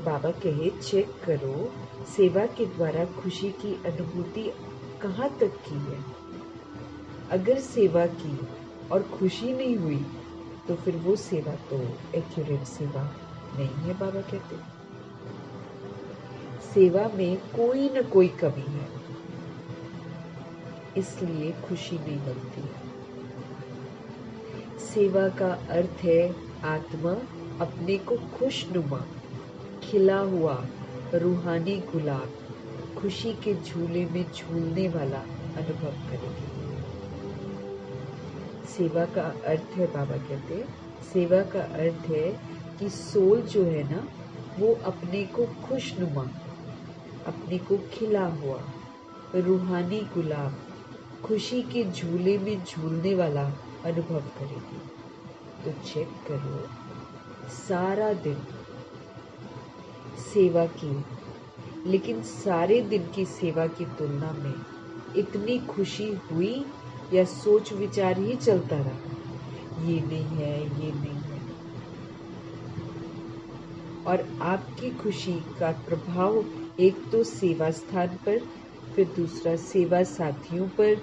बाबा कहे चेक करो, सेवा के द्वारा खुशी की अनुभूति कहाँ तक की है। अगर सेवा की और खुशी नहीं हुई तो फिर वो सेवा तो एक्यूरेट सेवा नहीं है। बाबा कहते सेवा में कोई न कोई कमी है, इसलिए खुशी नहीं मिलती। सेवा का अर्थ है आत्मा अपने को खुशनुमा, खिला हुआ रूहानी गुलाब, खुशी के झूले में झूलने वाला अनुभव करेगी। सेवा का अर्थ है, बाबा कहते हैं, सेवा का अर्थ है कि सोल जो है ना वो अपने को खुशनुमा, अपने को खिला हुआ रूहानी गुलाब, खुशी के झूले में झूलने वाला अनुभव करेगी। तो चेक करो, सारा दिन सेवा की, लेकिन सारे दिन की सेवा की तुलना में इतनी खुशी हुई या सोच विचार ही चलता रहा, ये नहीं है, ये नहीं है। और आपकी खुशी का प्रभाव एक तो सेवा स्थान पर, फिर दूसरा सेवा साथियों पर,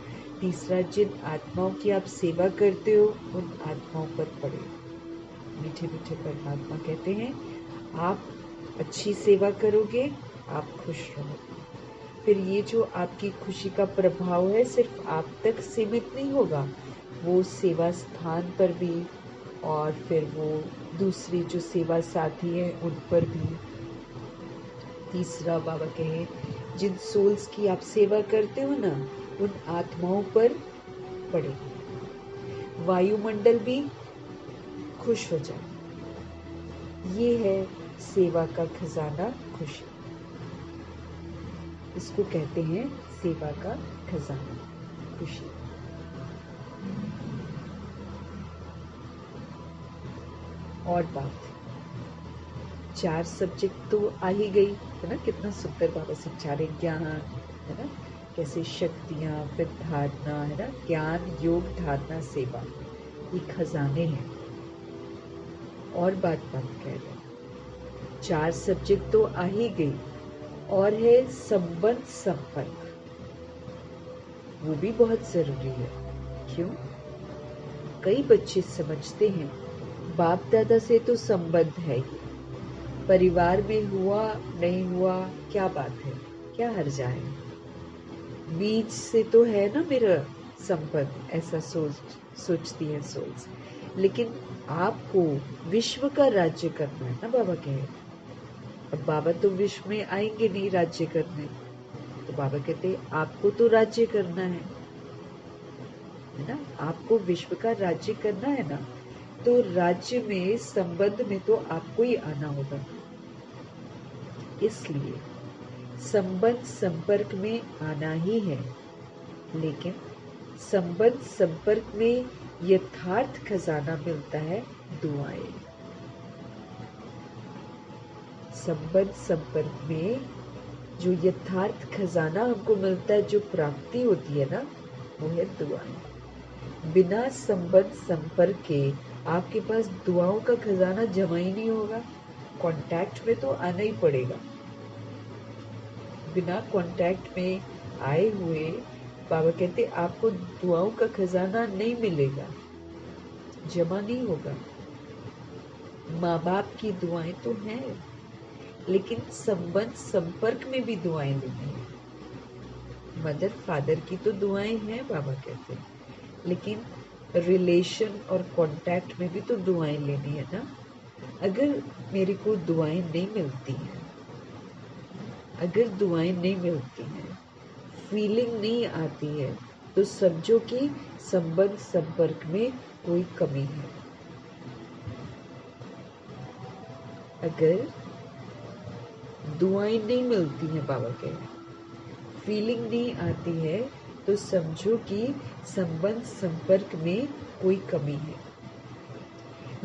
तीसरा जिन आत्माओं की आप सेवा करते हो उन आत्माओं पर पड़े। मीठे मीठे परमात्मा कहते हैं, आप अच्छी सेवा करोगे, आप खुश रहोगे। फिर ये जो आपकी खुशी का प्रभाव है सिर्फ आप तक सीमित नहीं होगा, वो सेवा स्थान पर भी, और फिर वो दूसरी जो सेवा साथी हैं उन पर भी। तीसरा बाबा कहे, जिन सोल्स की आप सेवा करते हो ना उन आत्माओं पर पड़े, वायुमंडल भी खुश हो जाए। ये है सेवा का खजाना, खुशी। इसको कहते हैं सेवा का खजाना, खुशी। और बात, 4 सब्जेक्ट तो आ ही गई है ना, कितना सुंदर बाबा समझा रहे, ज्ञान है ना, कैसे शक्तियाँ, फिर धारणा है ना, ज्ञान, योग, धारणा, सेवा, ये खजाने हैं। और बात कह रहे हैं, 4 सब्जेक्ट तो आ ही गई, और है संबंध संपर्क, वो भी बहुत जरूरी है। क्यों? कई बच्चे समझते हैं बाप दादा से तो संबंध है ही, परिवार में हुआ नहीं हुआ क्या बात है, क्या हर्जा है, बीच से तो है ना मेरा संबंध, ऐसा सोचती है सोल्स। लेकिन आपको विश्व का राज्य करना है ना, बाबा कहे। अब बाबा तो विश्व में आएंगे नहीं राज्य करने, तो बाबा कहते आपको तो राज्य करना है ना, आपको विश्व का राज्य करना है ना, तो राज्य में संबंध में तो आपको ही आना होगा। इसलिए संबंध संपर्क में आना ही है, लेकिन संबंध संपर्क में यथार्थ खजाना मिलता है दुआएं। संबंध संपर्क में जो यथार्थ खजाना हमको मिलता है, जो प्राप्ति होती है ना, वो है दुआएं। बिना संबंध संपर्क के आपके पास दुआओं का खजाना जमा ही नहीं होगा। कांटेक्ट में तो आना ही पड़ेगा। बिना कांटेक्ट में आए हुए बाबा कहते आपको दुआओं का खजाना नहीं मिलेगा, जमा नहीं होगा। माँ बाप की दुआएं तो हैं, लेकिन संबंध संपर्क में भी दुआएं लेनी है। मदर फादर की तो दुआएं हैं बाबा कहते हैं, लेकिन रिलेशन और कांटेक्ट में भी तो दुआएं लेनी है ना। अगर मेरे को दुआएं नहीं मिलती हैं, अगर दुआएं नहीं मिलती हैं, फीलिंग नहीं आती है, तो समझो कि संबंध संपर्क में कोई कमी है। अगर दुआएं नहीं मिलती हैं, बाबा कह रहे, फीलिंग नहीं आती है, तो समझो कि संबंध संपर्क में कोई कमी है।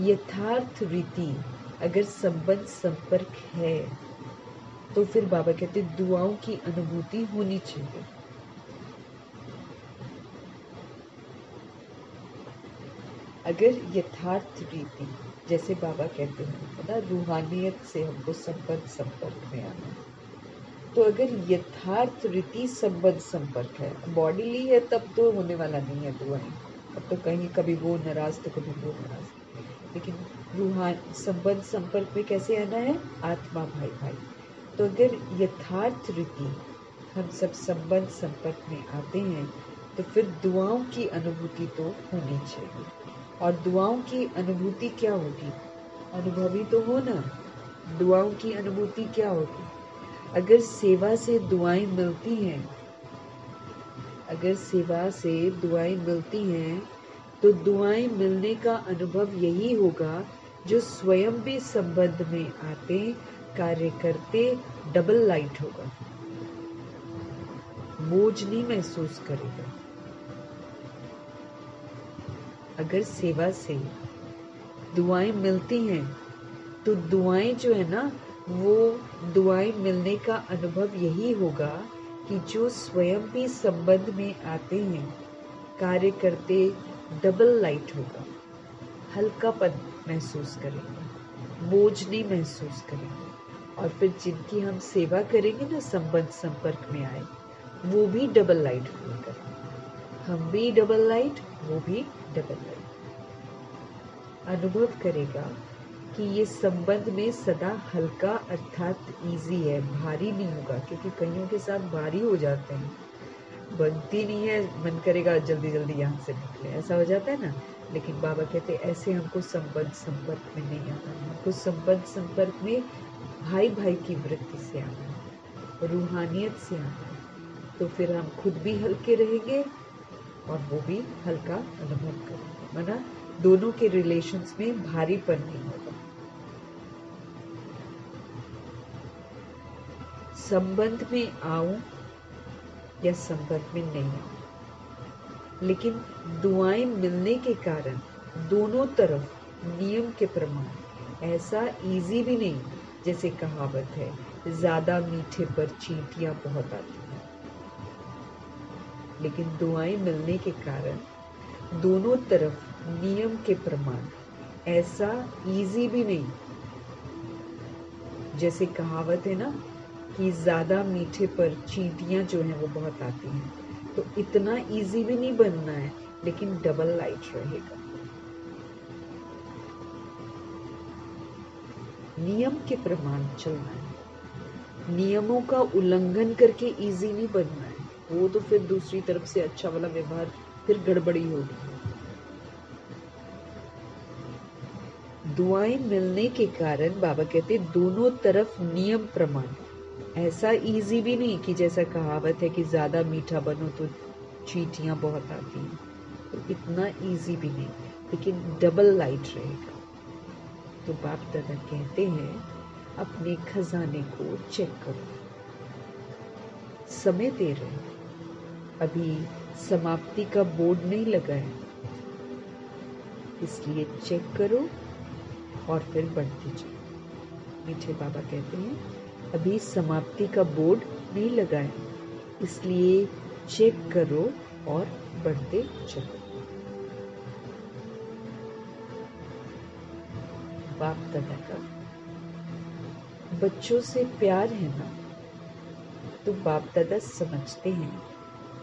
यथार्थ रीति अगर संबंध संपर्क है, तो फिर बाबा कहते दुआओं की अनुभूति होनी चाहिए। अगर यथार्थ रीति, जैसे बाबा कहते हैं ना, रूहानियत से हमको संबंध संपर्क में आना, तो अगर यथार्थ रीति संबंध संपर्क है, बॉडीली है, तब तो होने वाला नहीं है दुआएं। अब तो कहीं कभी वो नाराज तो कभी वो नाराज, लेकिन रूहान संबंध संपर्क में कैसे आना है, आत्मा भाई भाई। तो अगर यथार्थ रीति हम सब संबंध संपर्क में आते हैं, तो फिर दुआओं की अनुभूति तो होनी चाहिए। और दुआओं की अनुभूति क्या होगी, अनुभवी तो हो ना। दुआओं की अनुभूति क्या होगी, अगर सेवा से दुआएं मिलती हैं, अगर सेवा से दुआएं मिलती हैं, तो दुआएं मिलने का अनुभव यही होगा जो स्वयं भी संबंध में आते कार्य करते डबल लाइट होगा, बोझ नहीं महसूस करेगा। अगर सेवा से दुआएं मिलती हैं, तो दुआएं जो है ना, वो दुआएं मिलने का अनुभव यही होगा कि जो स्वयं भी संबंध में आते हैं कार्य करते डबल लाइट होगा, हल्कापन महसूस करेंगे, बोझ नहीं महसूस करेंगे। और फिर जिनकी हम सेवा करेंगे ना संबंध संपर्क में आए, वो भी डबल लाइट फील करेंगे, हम भी डबल लाइट, वो भी डबल लाइट। अनुभव करेगा कि ये संबंध में सदा हल्का अर्थात इजी है, भारी नहीं होगा। क्योंकि कईयों के साथ भारी हो जाते हैं, बनती नहीं है, मन करेगा जल्दी जल्दी यहाँ से निकले, ऐसा हो जाता है ना। लेकिन बाबा कहते ऐसे हमको संबंध संपर्क में नहीं आना है, हमको संबंध संपर्क में भाई भाई की वृत्ति से आना है, रूहानियत से आना है। तो फिर हम खुद भी हल्के रहेंगे और वो भी हल्का अनुभव करेंगे, माना दोनों के रिलेशंस में भारीपन नहीं होगा। संबंध में आऊं या संबंध में नहीं आऊं, लेकिन दुआएं मिलने के कारण दोनों तरफ नियम के प्रमाण, ऐसा इजी भी नहीं जैसे कहावत है ज्यादा मीठे पर चींटियां बहुत आती हैं। लेकिन दुआएं मिलने के कारण दोनों तरफ नियम के प्रमाण ऐसा इजी भी नहीं। जैसे कहावत है ना कि ज्यादा मीठे पर चींटियां जो हैं वो बहुत आती हैं, तो इतना इजी भी नहीं बनना है, लेकिन डबल लाइट रहेगा। नियम के प्रमाण चलना है, नियमों का उल्लंघन करके इजी नहीं बनना है, वो तो फिर दूसरी तरफ से अच्छा वाला व्यवहार फिर गड़बड़ी होगी। दुआएं मिलने के कारण बाबा कहते दोनों तरफ नियम प्रमाण। ऐसा इजी भी नहीं कि जैसा कहावत है कि ज्यादा मीठा बनो तो चींटियां बहुत आती हैं, तो इतना इजी भी नहीं, लेकिन डबल लाइट रहेगा। तो बाप दादा कहते हैं अपने खजाने को चेक करो। समय दे रहे, अभी समाप्ति का बोर्ड नहीं लगा है, इसलिए चेक करो और फिर बढ़ते जाओ। मीठे बाबा कहते हैं अभी समाप्ति का बोर्ड नहीं लगा है, इसलिए चेक करो और बढ़ते चलो। बाप दादा का बच्चों से प्यार है ना, तो बाप दादा समझते हैं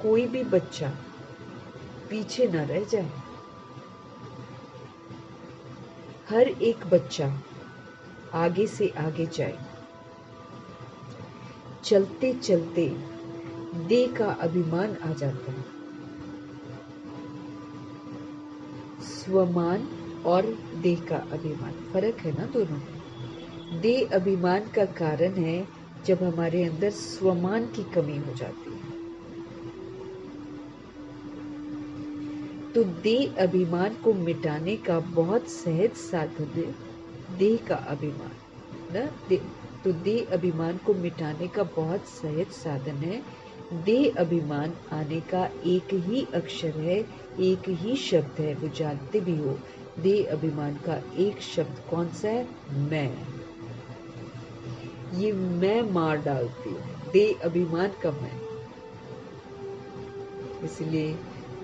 कोई भी बच्चा पीछे न रह जाए। हर एक बच्चा आगे से आगे जाए। चलते चलते देह का अभिमान आ जाता है। स्वमान और देह का अभिमान, फर्क है ना दोनों में। देह अभिमान का कारण है जब हमारे अंदर स्वमान की कमी हो जाती है। तो देह अभिमान को मिटाने का बहुत सहज साधन है देह का अभिमान ना। तो देह अभिमान को मिटाने का बहुत सहज साधन है। देह अभिमान आने का एक ही अक्षर है, एक ही शब्द है, वो जानते भी हो। देह अभिमान का एक शब्द कौन सा है? मैं। ये मैं मार डालती हूँ, देह अभिमान का मैं। इसलिए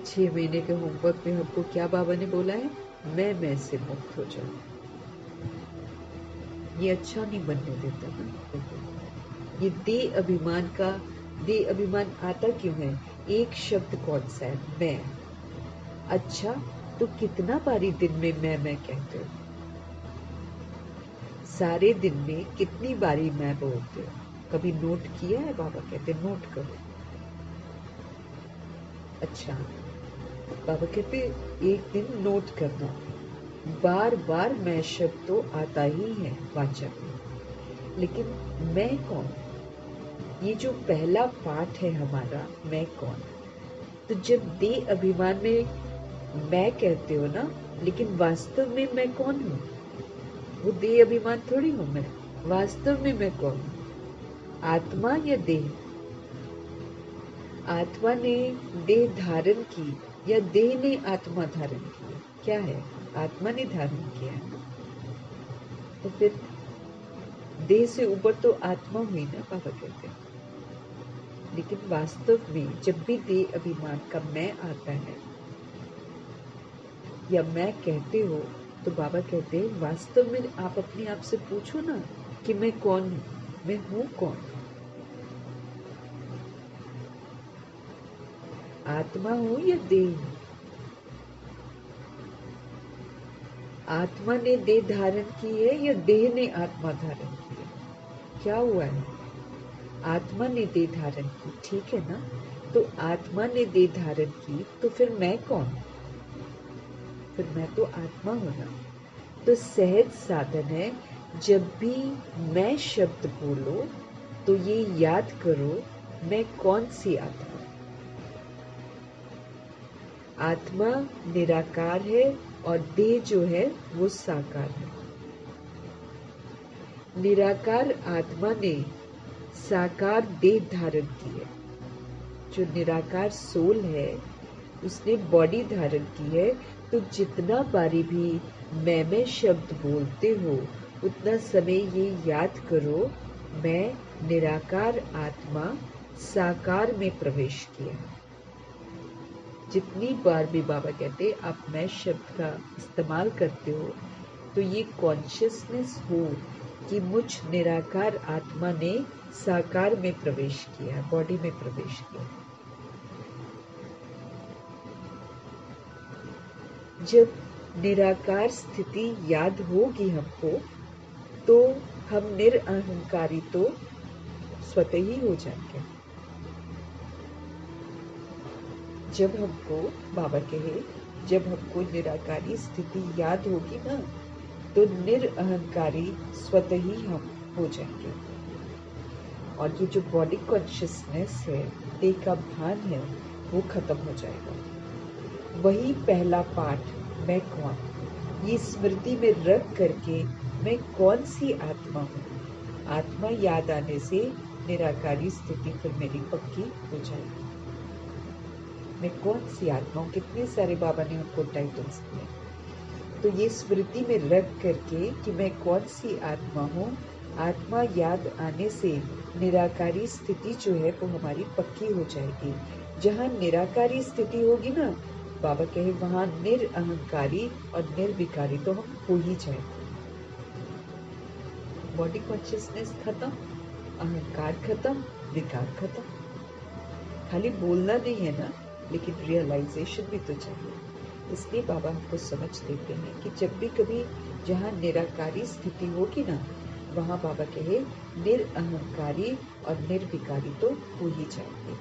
6 महीने के होमवर्क में हमको क्या बाबा ने बोला है? मैं से मुक्त हो जाओ। ये अच्छा नहीं बनने देता ना। ये देह अभिमान आता क्यों है? एक शब्द कौन सा है? मैं। अच्छा, तो कितना बारी दिन में मैं कहते हो? सारे दिन में कितनी बारी मैं बोलते हो? कभी नोट किया है? बाबा कहते नोट करो। अच्छा, बाबा कहते एक दिन नोट करना, बार बार मैं शब्द तो आता ही है वाचक में, लेकिन मैं कौन? ये जो पहला पाठ है हमारा, मैं कौन? तो जब देह अभिमान में मैं कहते हो ना, लेकिन वास्तव में मैं कौन हूँ? वो देह अभिमान थोड़ी हूँ मैं। वास्तव में मैं कौन हूँ? आत्मा या देह? आत्मा ने देह धारण की या देह ने आत्मा धारण की? क्या है? आत्मा ने धारण किया है। तो फिर देह से ऊपर तो आत्मा हुई ना, बाबा कहते हैं। लेकिन वास्तव में जब भी देह अभिमान का मैं आता है या मैं कहते हो, तो बाबा कहते हैं वास्तव में आप अपने आप से पूछो ना कि मैं कौन हूं? मैं हूं कौन? आत्मा हूं या देह हूं? आत्मा ने देह धारण की है या देह ने आत्मा धारण की है? क्या हुआ है? आत्मा ने देह धारण की, ठीक है ना? तो आत्मा ने देह धारण की, तो फिर मैं कौन? फिर मैं तो आत्मा हूं ना। तो सहज साधन है, जब भी मैं शब्द बोलो तो ये याद करो मैं कौन सी आत्मा? आत्मा निराकार है और देह जो है वो साकार है। निराकार आत्मा ने साकार देह धारण की है। जो निराकार सोल है उसने बॉडी धारण की है। तो जितना बारी भी मैं शब्द बोलते हो, उतना समय ये याद करो मैं निराकार आत्मा साकार में प्रवेश किया। जितनी बार भी बाबा कहते आप मैं शब्द का इस्तेमाल करते हो तो ये कॉन्शियसनेस हो कि मुझ निराकार आत्मा ने साकार में प्रवेश किया, बॉडी में प्रवेश किया। जब निराकार स्थिति याद होगी हमको तो हम निरअहंकारी तो स्वतः ही हो जाएंगे। जब हमको बाबा कहे जब हमको निराकारी स्थिति याद होगी ना तो निरअहंकारी स्वतः ही हम हो जाएंगे। और ये जो बॉडी कॉन्शियसनेस है, देह का भान है, वो खत्म हो जाएगा। वही पहला पाठ मैं कौन, ये स्मृति में रख करके मैं कौन सी आत्मा हूँ, आत्मा याद आने से निराकारी स्थिति फिर मेरी पक्की हो जाएगी। मैं कौन सी आत्मा हूँ, कितने सारे बाबा ने उनको टाइटल्स दिए। तो ये स्मृति में रख करके कि मैं कौन सी आत्मा हूँ, आत्मा याद आने से निराकारी स्थिति जो है वो हमारी पक्की हो जाएगी। जहाँ निराकारी स्थिति होगी ना, बाबा कहे वहां निरअहंकारी और निर्विकारी तो हम हो ही जाएंगे। बॉडी कॉन्शियसनेस खत्म, अहंकार खत्म, विकार खत्म। खाली बोलना नहीं है ना, लेकिन रियलाइजेशन भी तो चाहिए। इसलिए बाबा हमको समझ देते हैं कि जब भी कभी जहाँ निराकारी स्थिति होगी ना, वहाँ बाबा कहे निरअहंकारी और निर्विकारी तो हो ही जाएंगे।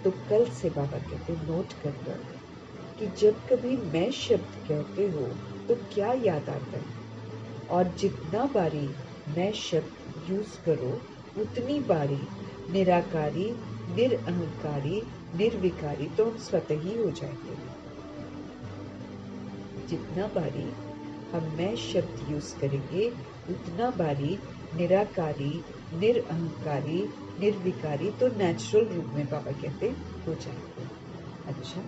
तो कल से बाबा कहते नोट कर लो कि जब कभी मैं शब्द कहते हो तो क्या याद आता है, और जितना बारी मैं शब्द यूज करो उतनी बारी निराकारी, निरअहंकारी, निर्विकारी तो हम स्वतः ही हो जाएंगे। जितना बारी हम मैं शब्द यूज करेंगे उतना बारी निराकारी, निरअहंकारी, निर्विकारी तो नेचुरल रूप में बाबा कहते हो जाएंगे। अच्छा,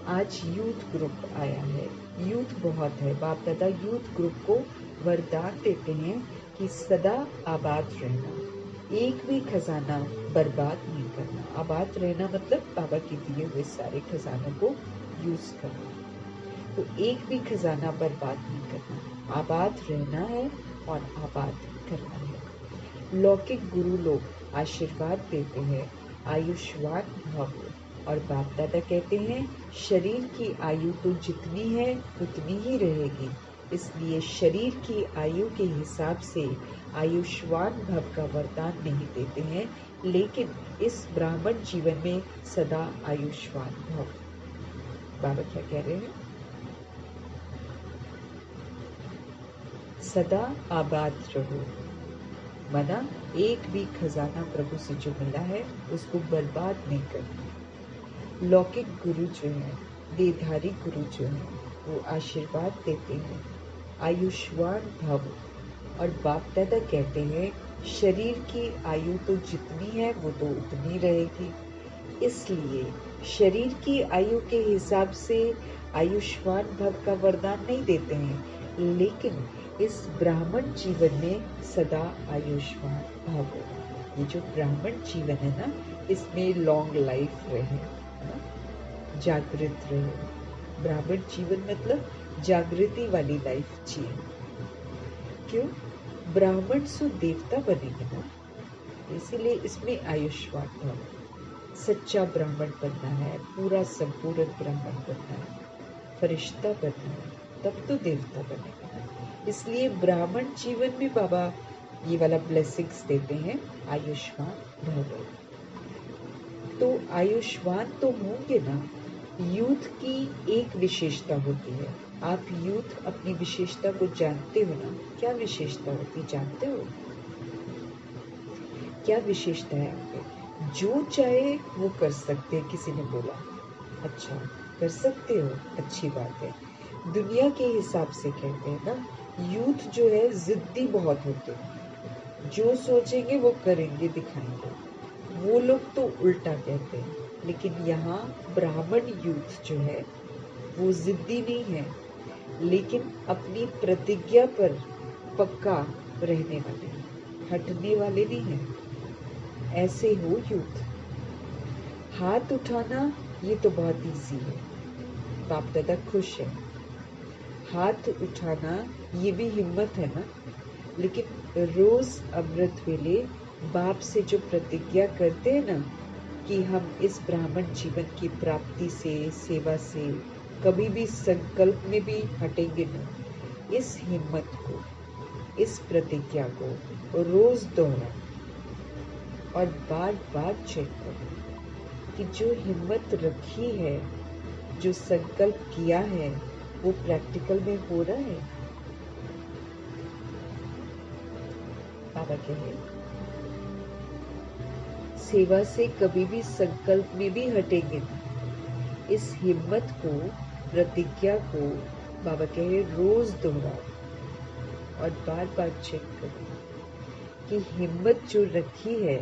आज यूथ ग्रुप आया है, यूथ बहुत है। बाप दादा यूथ ग्रुप को वरदान देते हैं कि सदा आबाद रहना, एक भी खजाना बर्बाद नहीं करना। आबाद रहना मतलब बाबा के दिए हुए सारे खजानों को यूज करना। तो एक भी खजाना बर्बाद नहीं करना, आबाद रहना है और आबाद करना है। लौकिक गुरु लोग आशीर्वाद देते हैं आयुष्मान भव, और बाप दादा कहते हैं शरीर की आयु तो जितनी है उतनी ही रहेगी, इसलिए शरीर की आयु के हिसाब से आयुष्मान भव का वरदान नहीं देते हैं, लेकिन इस ब्राह्मण जीवन में सदा आयुष्मान भव। बाबा क्या कह रहे हैं? सदा आबाद रहो, मना एक भी खजाना प्रभु से जो मिला है उसको बर्बाद नहीं करना। लौकिक गुरु जो है, देहधारी गुरु जो है, वो आशीर्वाद देते हैं आयुष्मान भव, और बाप दादा कहते हैं शरीर की आयु तो जितनी है वो तो उतनी रहेगी, इसलिए शरीर की आयु के हिसाब से आयुष्मान भव का वरदान नहीं देते हैं, लेकिन इस ब्राह्मण जीवन में सदा आयुष्मान भव। ये जो ब्राह्मण जीवन है ना, इसमें लॉन्ग लाइफ रहे, जागृत रहे। ब्राह्मण जीवन मतलब जागृति वाली लाइफ जिए। क्यों? ब्राह्मण सु देवता बनेंगे ना, इसीलिए इसमें आयुष्मान भव। सच्चा ब्राह्मण बनना है, पूरा संपूर्ण ब्राह्मण बनना है, फरिश्ता बनना है, तब तो देवता बनेगा। इसलिए ब्राह्मण जीवन में बाबा ये वाला ब्लेसिंग्स देते हैं आयुष्मान भव। तो आयुष्मान तो होंगे ना। यूथ की एक विशेषता होती है, आप यूथ अपनी विशेषता को जानते हो ना? क्या विशेषता होती जानते हो? क्या विशेषता है आपके? जो चाहे वो कर सकते हैं। किसी ने बोला अच्छा कर सकते हो, अच्छी बात है। दुनिया के हिसाब से कहते हैं ना, यूथ जो है जिद्दी बहुत होते हैं, जो सोचेंगे वो करेंगे, दिखाएंगे। वो लोग तो उल्टा कहते हैं, लेकिन यहाँ ब्राह्मण यूथ जो है वो जिद्दी नहीं है, लेकिन अपनी प्रतिज्ञा पर पक्का रहने वाले हैं। हटने वाले नहीं हैं। ऐसे हो यूथ। हाथ उठाना ये तो बहुत इजी है, बाप दादा खुश है। हाथ उठाना ये भी हिम्मत है ना। लेकिन रोज अमृत वेले बाप से जो प्रतिज्ञा करते हैं ना कि हम इस ब्राह्मण जीवन की प्राप्ति से, सेवा से कभी भी संकल्प में भी हटेंगे नहीं, इस हिम्मत को, इस प्रतिज्ञा को रोज दोहराओ और बार बार चेक करो कि जो हिम्मत रखी है, जो संकल्प किया है, वो प्रैक्टिकल में हो रहा है। बाबा कहे सेवा से कभी भी संकल्प में भी हटेंगे नहीं। इस हिम्मत को, प्रतिज्ञा को बाबा कहे रोज दोहराओ और बार बार चेक करो कि हिम्मत जो रखी है,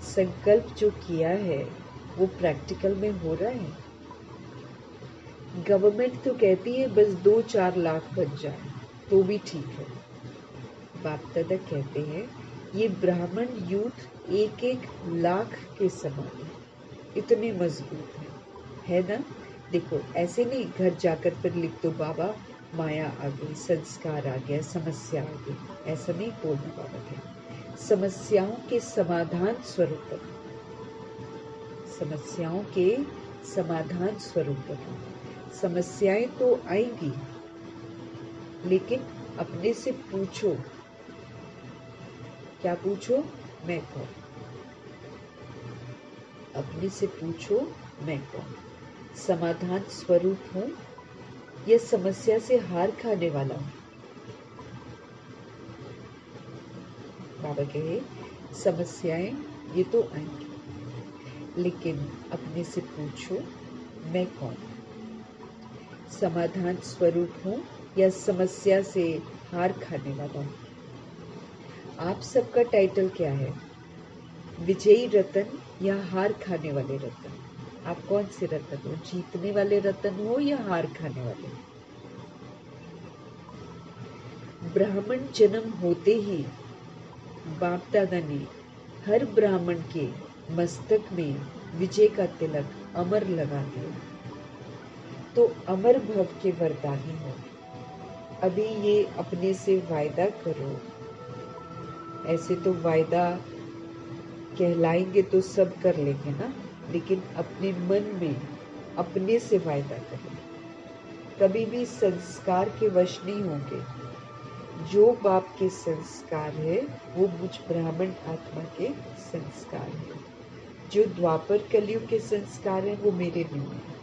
संकल्प जो किया है, वो प्रैक्टिकल में हो रहा है। गवर्नमेंट तो कहती है बस 2-4 लाख बन जाए तो भी ठीक है। बाप दादा कहते हैं ये ब्राह्मण यूथ 1-1 लाख के समान है, इतने मजबूत है ना। देखो ऐसे नहीं घर जाकर फिर लिख दो बाबा माया आ गई, संस्कार आ गया, समस्या आ गई, ऐसा नहीं बोलना। बाबा कहते समस्याओं के समाधान स्वरूप, समस्याओं के समाधान स्वरूप। समस्याएं तो आएंगी, लेकिन अपने से पूछो, क्या पूछो? मैं कौन? अपने से पूछो मैं कौन? समाधान स्वरूप हूं या समस्या से हार खाने वाला हूं? बाबा कहे समस्याएं ये तो आएंगी, लेकिन अपने से पूछो मैं कौन? समाधान स्वरूप हूं या समस्या से हार खाने वाला हूं? आप सबका टाइटल क्या है? विजयी रतन या हार खाने वाले रतन? आप कौन से रतन हो? जीतने वाले रतन हो या हार खाने वाले? ब्राह्मण जन्म होते ही बाप दादा ने हर ब्राह्मण के मस्तक में विजय का तिलक अमर लगा दिया। तो अमर भव के वरदानी हो। अभी ये अपने से वायदा करो। ऐसे तो वायदा कहलाएंगे तो सब कर लेंगे ना, लेकिन अपने मन में अपने से वायदा करो। कभी भी संस्कार के वश नहीं होंगे। जो बाप के संस्कार है वो मुझ ब्राह्मण आत्मा के संस्कार है। जो द्वापर कलयुग के संस्कार है वो मेरे नहीं है,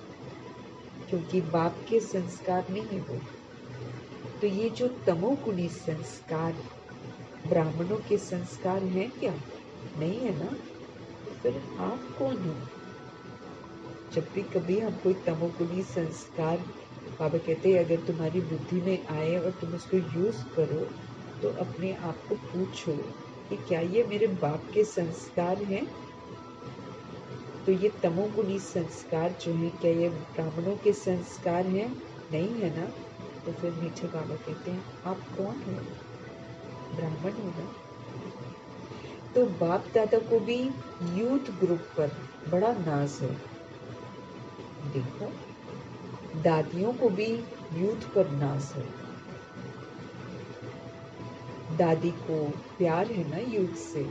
क्योंकि बाप के संस्कार नहीं है वो। तो ये जो तमोगुणी संस्कार ब्राह्मणों के संस्कार हैं क्या? नहीं है ना। तो फिर आप कौन हो? जब भी कभी हम कोई तमोगुणी संस्कार, बाबा कहते हैं अगर तुम्हारी बुद्धि में आए और तुम उसको यूज करो तो अपने आप को पूछो कि क्या ये मेरे बाप के संस्कार हैं? तो ये तमोगुणी संस्कार जो है क्या ये ब्राह्मणों के संस्कार हैं? नहीं है ना। तो फिर मीठे बाबा कहते हैं आप कौन हो? ब्राह्मण हो ना। तो बाप दादा को भी यूथ ग्रुप पर बड़ा नाज है। देखो दादियों को भी यूथ पर नाज है। दादी को प्यार है ना यूथ से,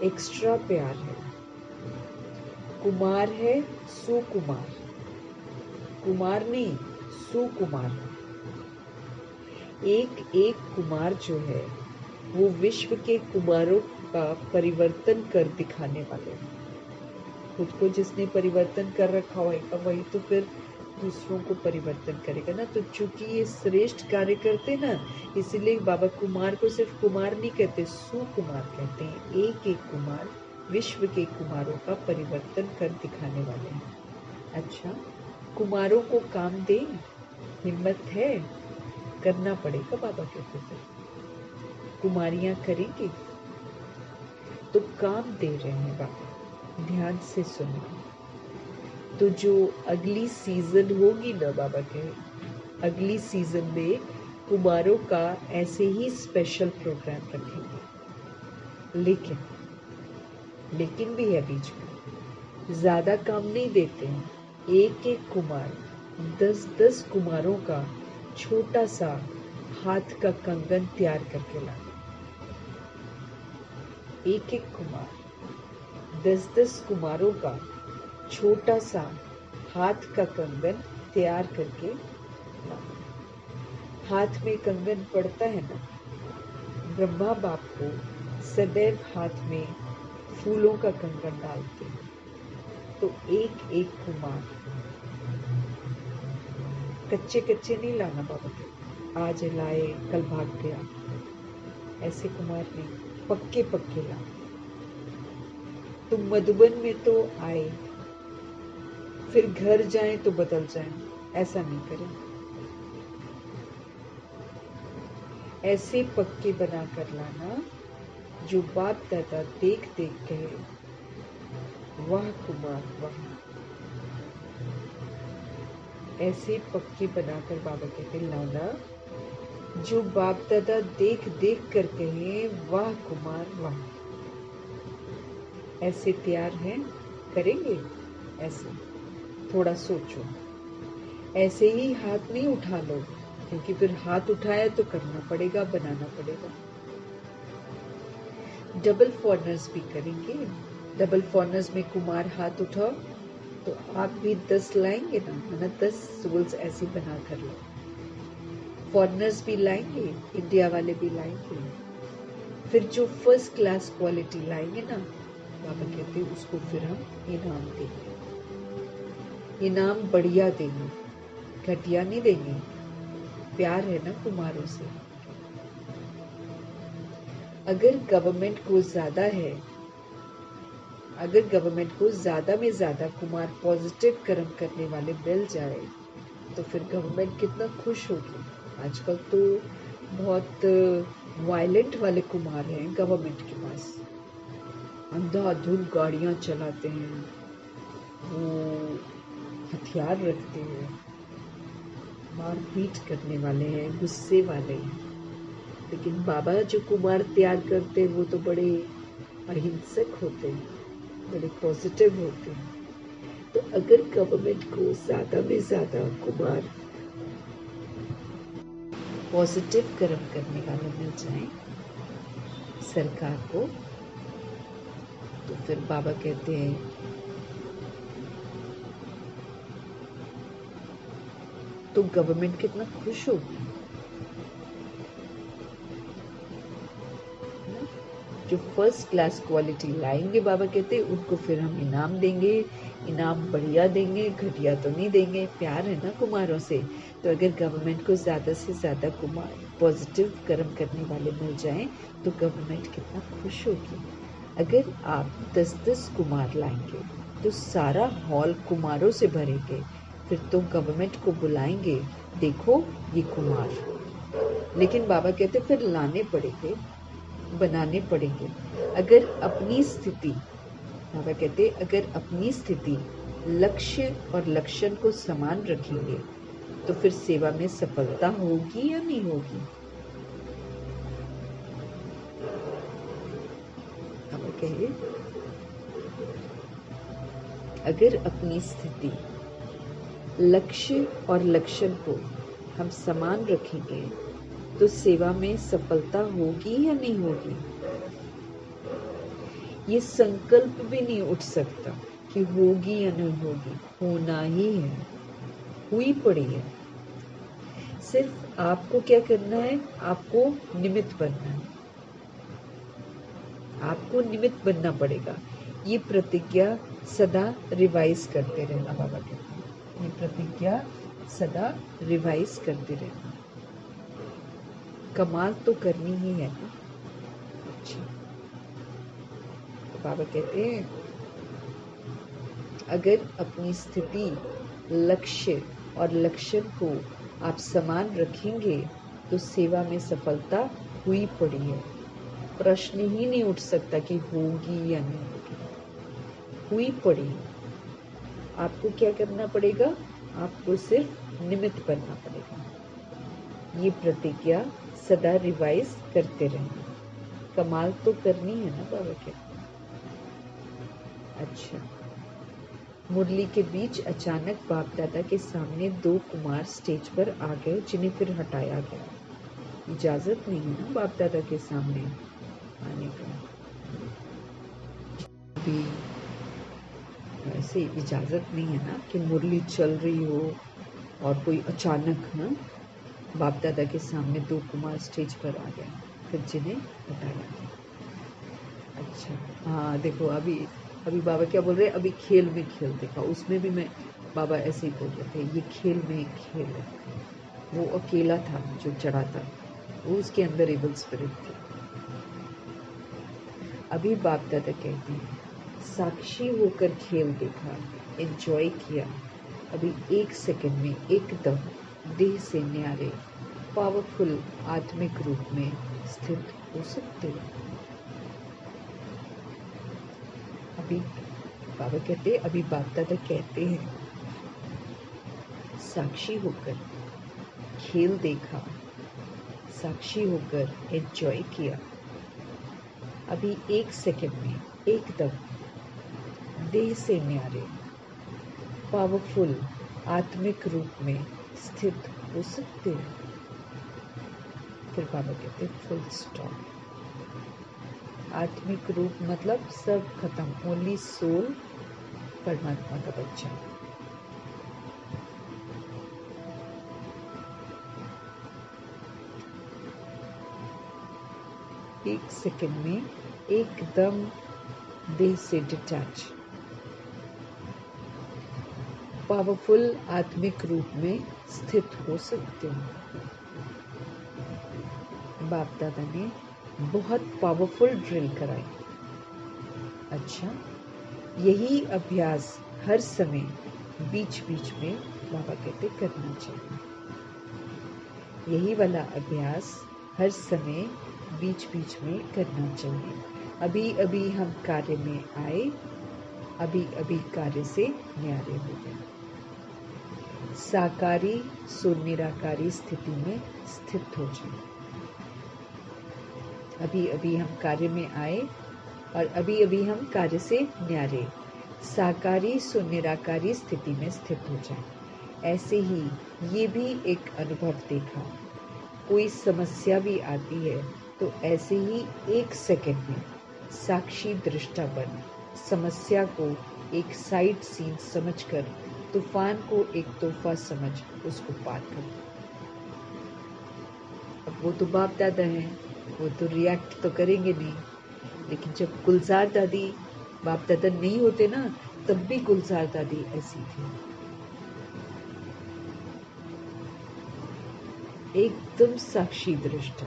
एक्स्ट्रा प्यार है। कुमार है सुकुमार, कुमार नहीं सुकुमार। एक एक कुमार जो है वो विश्व के कुमारों का परिवर्तन कर दिखाने वाले हैं। खुद को जिसने परिवर्तन कर रखा होगा वही तो फिर दूसरों को परिवर्तन करेगा ना। तो चूंकि ये श्रेष्ठ कार्य करते ना, इसीलिए बाबा कुमार को सिर्फ कुमार नहीं कहते, सुकुमार कहते हैं। एक एक कुमार विश्व के कुमारों का परिवर्तन कर दिखाने वाले हैं। अच्छा, कुमारों को काम दे, हिम्मत है? करना पड़ेगा। बाबा कहते थे कुमारियां करेंगे तो काम दे रहे हैं बाबा, ध्यान से सुनना। तो जो अगली सीजन होगी ना, बाबा कहे अगली सीजन में कुमारों का ऐसे ही स्पेशल प्रोग्राम रखेंगे। लेकिन भी है बीच में, ज्यादा काम नहीं देते हैं। एक एक कुमार 10-10 कुमारों का छोटा सा हाथ का कंगन तैयार करके लाए। एक एक कुमार 10-10 कुमारों का छोटा सा हाथ का कंगन तैयार करके लाए। हाथ में कंगन पड़ता है ना, ब्रह्मा बाप को सदैव हाथ में फूलों का कंगन डालते हैं। तो एक एक कुमार, कच्चे कच्चे नहीं लाना बाबा के, आज लाए कल भाग गया, ऐसे कुमार नहीं, पक्के पक्के ला। तुम मधुबन में तो आए, फिर घर जाए तो बदल जाए, ऐसा नहीं करें। ऐसे पक्के बना कर लाना जो बाप दादा देख देख कहे, वाह कुमार वाह। ऐसे पक्के बनाकर बाबा कहते लाना जो बाप दादा देख देख कर कहे, वाह कुमार वाह। ऐसे तैयार हैं, करेंगे ऐसे? थोड़ा सोचो। ऐसे ही हाथ नहीं उठा लो, क्योंकि फिर हाथ उठाया तो करना पड़ेगा, बनाना पड़ेगा। डबल फॉर्नर्स भी करेंगे। डबल फॉर्नर्स में कुमार हाथ उठाओ तो आप भी 10 लाएंगे ना, 10 सोल्स ऐसे बना कर लो। फॉरेनर्स भी लाएंगे, इंडिया वाले भी लाएंगे। फिर जो फर्स्ट क्लास क्वालिटी लाएंगे ना, बाबा कहते हैं उसको फिर हम इनाम देंगे। इनाम बढ़िया देंगे, घटिया नहीं देंगे। प्यार है ना कुमारों से। अगर गवर्नमेंट को ज्यादा है, अगर गवर्नमेंट को ज्यादा में ज्यादा कुमार पॉजिटिव कर्म करने वाले मिल जाए तो फिर गवर्नमेंट कितना खुश होगी। आजकल तो बहुत वायलेंट वाले कुमार हैं गवर्नमेंट के पास, अंधाधुंध गाड़ियां चलाते हैं, वो हथियार रखते हैं, मारपीट करने वाले हैं, गुस्से वाले हैं। लेकिन बाबा जो कुमार तैयार करते हैं वो तो बड़े अहिंसक होते हैं, बड़े पॉजिटिव होते हैं। तो अगर गवर्नमेंट को ज्यादा में ज्यादा कुमार पॉजिटिव कर्म करने वाले मिल जाए सरकार को, तो फिर बाबा कहते हैं तो गवर्नमेंट कितना खुश होगी। जो फर्स्ट क्लास क्वालिटी लाएंगे बाबा कहते हैं उनको फिर हम इनाम देंगे। इनाम बढ़िया देंगे, घटिया तो नहीं देंगे। प्यार है ना कुमारों से। तो अगर गवर्नमेंट को ज्यादा से ज्यादा कुमार पॉजिटिव कर्म करने वाले मिल जाएं तो गवर्नमेंट कितना खुश होगी। अगर आप 10-10 कुमार लाएंगे तो सारा हॉल कुमारों से भरेंगे। फिर तो गवर्नमेंट को बुलाएंगे, देखो ये कुमार। लेकिन बाबा कहते फिर लाने पड़ेंगे, बनाने पड़ेंगे। अगर अपनी स्थिति, बाबा कहते अगर अपनी स्थिति लक्ष्य और लक्षण को समान रखेंगे तो फिर सेवा में सफलता होगी या नहीं होगी। बाबा कहे अगर अपनी स्थिति लक्ष्य और लक्षण को हम समान रखेंगे तो सेवा में सफलता होगी या नहीं होगी। ये संकल्प भी नहीं उठ सकता कि होगी या नहीं होगी, होना ही है, हुई पड़ी है। सिर्फ आपको क्या करना है, आपको निमित्त बनना है, आपको निमित्त बनना पड़ेगा। ये प्रतिज्ञा सदा रिवाइज करते रहना, बाबा कहते हैं ये प्रतिज्ञा सदा रिवाइज करते रहना। कमाल तो करनी ही है ना। अच्छा, तो बाबा कहते हैं अगर अपनी स्थिति लक्ष्य और लक्षण को आप समान रखेंगे तो सेवा में सफलता हुई पड़ी है। प्रश्न ही नहीं उठ सकता कि होगी या नहीं होगी, हुई पड़ी है। आपको क्या करना पड़ेगा, आपको सिर्फ निमित्त बनना पड़ेगा। ये प्रतिज्ञा सदा रिवाइज करते रहना। कमाल तो करनी है ना बाबा के। अच्छा, मुरली के बीच अचानक बाप दादा के सामने 2 कुमार स्टेज पर आ गए, जिन्हें फिर हटाया गया। इजाजत नहीं है ना बाप दादा के सामने आने का, भी ऐसे इजाजत नहीं है ना कि मुरली चल रही हो और कोई अचानक ना बाप दादा के सामने 2 कुमार स्टेज पर आ गए, फिर जिन्हें हटाया गया। अच्छा, हाँ देखो, अभी अभी बाबा क्या बोल रहे हैं, अभी खेल में खेल देखा, उसमें भी मैं बाबा ऐसे ही बोल रहे थे, ये खेल में एक खेल है। वो अकेला था जो चढ़ा था, वो उसके अंदर एबल स्पिरिट थी। अभी बाप दादा कहते हैं, साक्षी होकर खेल देखा, एंजॉय किया, अभी 1 सेकंड में एकदम देह से न्यारे पावरफुल आत्मिक रूप में स्थित हो सकते हो। अभी बाबा कहते हैं, अभी बाप दादा कहते हैं, साक्षी होकर खेल देखा, साक्षी होकर एंजॉय किया, अभी 1 सेकंड में एकदम देह से न्यारे पावरफुल आत्मिक रूप में स्थित हो सकते हो। फिर बाबा कहते हैं, फुल स्टॉप। आत्मिक रूप मतलब सब खत्म, ओनली सोल परमात्मा का बच्चा। एक सेकंड में एकदम देह से डिटैच, पावरफुल आत्मिक रूप में स्थित हो सकते हो। बाप दादा ने बहुत पावरफुल ड्रिल कराई। अच्छा, यही अभ्यास हर समय बीच बीच में बाबा कहते करना चाहिए। यही वाला अभ्यास हर समय बीच बीच में करना चाहिए। अभी अभी हम कार्य में आए, अभी अभी कार्य से न्यारे हो गए, साकारी सो निराकारी स्थिति में स्थित हो जाए। अभी अभी हम कार्य में आए और अभी अभी हम कार्य से न्यारे, साकारी सो निराकारी स्थिति में स्थित हो जाए। ऐसे ही ये भी एक अनुभव देखा, कोई समस्या भी आती है तो ऐसे ही 1 सेकंड में साक्षी दृष्टा बन समस्या को एक साइड सीन समझकर, तूफान को एक तोहफा समझ उसको पार कर। अब वो तो बाप दादा हैं, वो तो रिएक्ट तो करेंगे नहीं, लेकिन जब गुलजार दादी बाप दादा नहीं होते ना, तब भी गुलजार दादी ऐसी थी, एकदम साक्षी दृष्टा।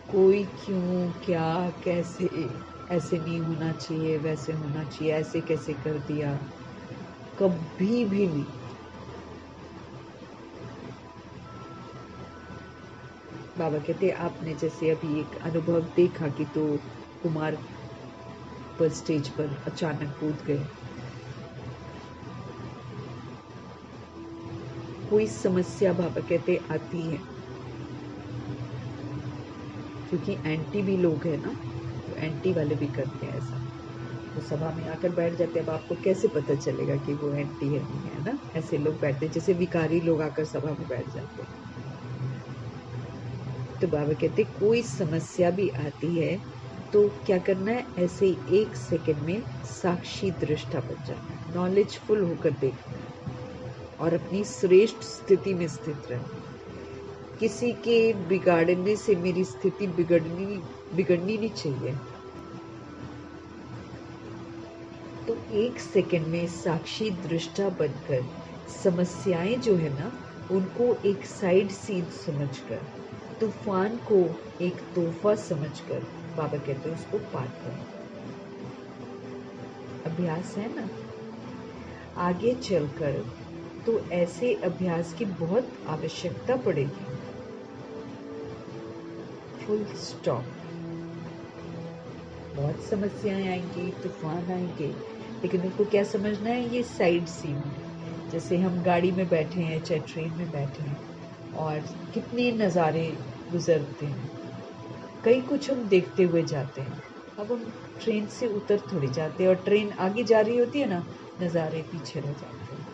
कोई क्यों क्या कैसे, ऐसे नहीं होना चाहिए, वैसे होना चाहिए, ऐसे कैसे कर दिया, कभी भी नहीं। बाबा कहते आपने जैसे अभी एक अनुभव देखा कि 2 कुमार पर स्टेज पर अचानक कूद गए, कोई समस्या बाबा कहते आती है, क्योंकि एंटी भी लोग हैं ना, तो एंटी वाले भी करते हैं ऐसा, तो सभा में आकर बैठ जाते हैं। अब आपको कैसे पता चलेगा कि वो एंटी है नहीं है ना, ऐसे लोग बैठते हैं जैसे विकारी लोग आकर सभा में बैठ जाते हैं। तो बाबा कहते कोई समस्या भी आती है तो क्या करना है, ऐसे ही 1 सेकंड में साक्षी दृष्टा बन जाना है, नॉलेजफुल होकर देखना है और अपनी श्रेष्ठ स्थिति में स्थित रहना। किसी के बिगाड़ने से मेरी स्थिति बिगड़नी नहीं चाहिए। तो 1 सेकंड में साक्षी दृष्टा बनकर समस्याएं जो है ना, उनको एक साइड सीन समझकर, तूफान को एक तोहफा समझकर, बाबा कहते हैं उसको पार करें। अभ्यास है ना, आगे चलकर तो ऐसे अभ्यास की बहुत आवश्यकता पड़ेगी। Full stop. बहुत समस्याएं आएंगी, तूफान आएंगे, लेकिन उनको क्या समझना है, ये साइड सीन, जैसे हम गाड़ी में बैठे हैं चाहे ट्रेन में बैठे हैं और कितने नज़ारे गुजरते हैं, कई कुछ हम देखते हुए जाते हैं। अब हम ट्रेन से उतर थोड़ी जाते हैं और ट्रेन आगे जा रही होती है ना, नज़ारे पीछे रह जाते हैं।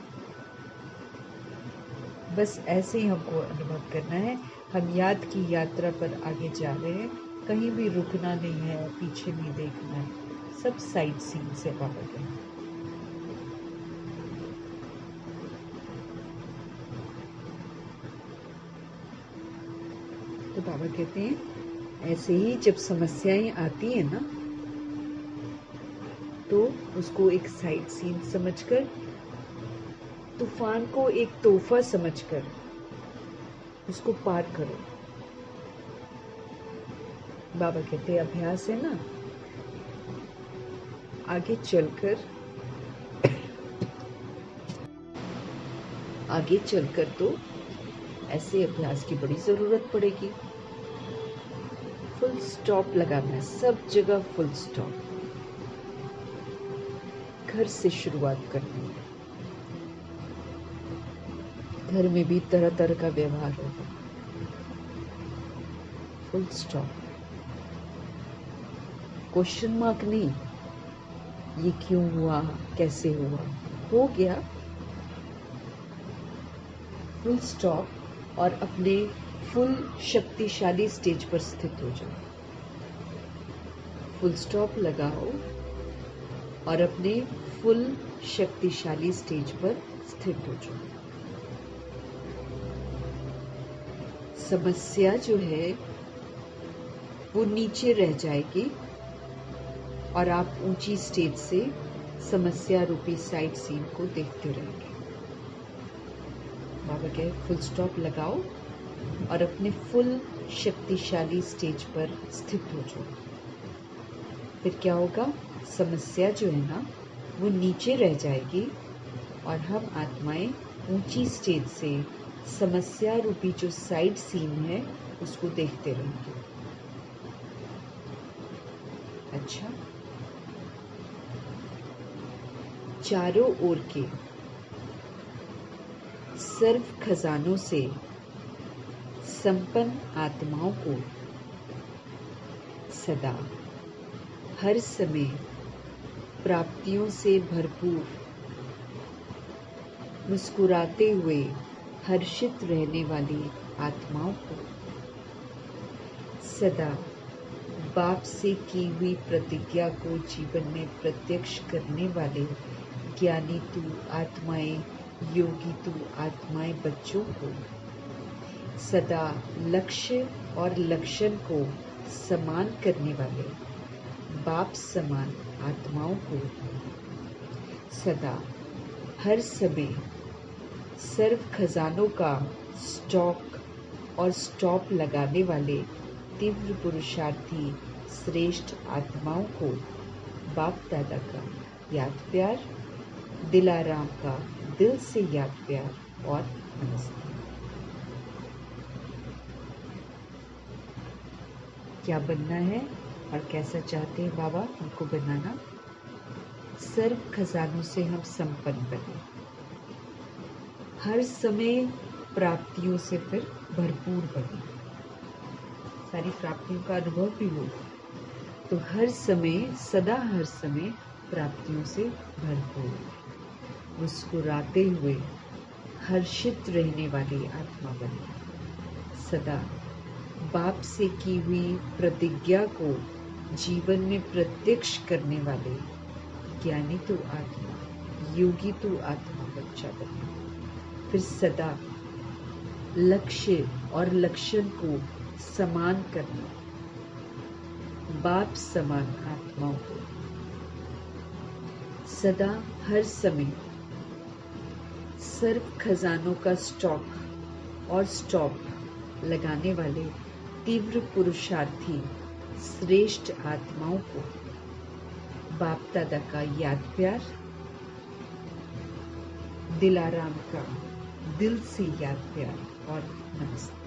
बस ऐसे ही हमको अनुभव करना है। हम याद की यात्रा पर आगे जा रहे हैं, कहीं भी रुकना नहीं है, पीछे नहीं देखना है, सब साइड सीन से बाबा के। तो बाबा कहते हैं ऐसे ही जब समस्याएं आती है ना, तो उसको एक साइड सीन समझकर, तूफान को एक तोहफा समझकर उसको पार करो। बाबा कहते हैं अभ्यास है ना, आगे चलकर तो ऐसे अभ्यास की बड़ी जरूरत पड़ेगी। फुल स्टॉप लगाना है, सब जगह फुल स्टॉप। घर से शुरुआत करनी है। घर में भी तरह तरह का व्यवहार होगा। फुल स्टॉप, क्वेश्चन मार्क नहीं, ये क्यों हुआ, कैसे हुआ, हो गया, फुल स्टॉप। और अपने फुल शक्तिशाली स्टेज पर स्थित हो जाओ। फुल स्टॉप लगाओ और अपने फुल शक्तिशाली स्टेज पर स्थित हो जाओ। समस्या जो है वो नीचे रह जाएगी और आप ऊंची स्टेज से समस्या रूपी साइड सीन को देखते रहेंगे। बाबा कहे फुल स्टॉप लगाओ और अपने फुल शक्तिशाली स्टेज पर स्थित हो जाओ। फिर क्या होगा, समस्या जो है ना वो नीचे रह जाएगी और हम आत्माएं ऊंची स्टेज से समस्या रूपी जो साइड सीन है उसको देखते रहेंगे। अच्छा, चारों ओर के सर्व खजानों से संपन्न आत्माओं को सदा हर समय प्राप्तियों से भरपूर मुस्कुराते हुए हर्षित रहने वाली आत्माओं को सदा बाप से की हुई प्रतिज्ञा को जीवन में प्रत्यक्ष करने वाले ज्ञानी तू आत्माएं, योगी तू आत्माएं बच्चों को सदा लक्ष्य और लक्षण को समान करने वाले बाप समान आत्माओं को सदा हर समय सर्व खजानों का स्टॉक और स्टॉप लगाने वाले तीव्र पुरुषार्थी श्रेष्ठ आत्माओं को बाप दादा का याद प्यार, दिलाराम का दिल से याद प्यार और नमस्ते। क्या बनना है और कैसा चाहते हैं बाबा हमको बनाना? सर्व खजानों से हम संपन्न बने, हर समय प्राप्तियों से फिर भरपूर बने, सारी प्राप्तियों का अनुभव भी हो, तो हर समय सदा हर समय प्राप्तियों से भरपूर मुस्कुराते हुए हर्षित रहने वाली आत्मा बने, सदा बाप से की हुई प्रतिज्ञा को जीवन में प्रत्यक्ष करने वाले ज्ञानी तो आत्मा, योगी तो आत्मा बच्चा बने, फिर सदा लक्ष्य और लक्षण को समान करना बाप समान आत्माओं को सदा हर समय सर्व खजानों का स्टॉक और स्टॉप लगाने वाले तीव्र पुरुषार्थी श्रेष्ठ आत्माओं को बाप दादा का याद प्यार, दिलाराम का दिल से याद प्यार और नमस्ते।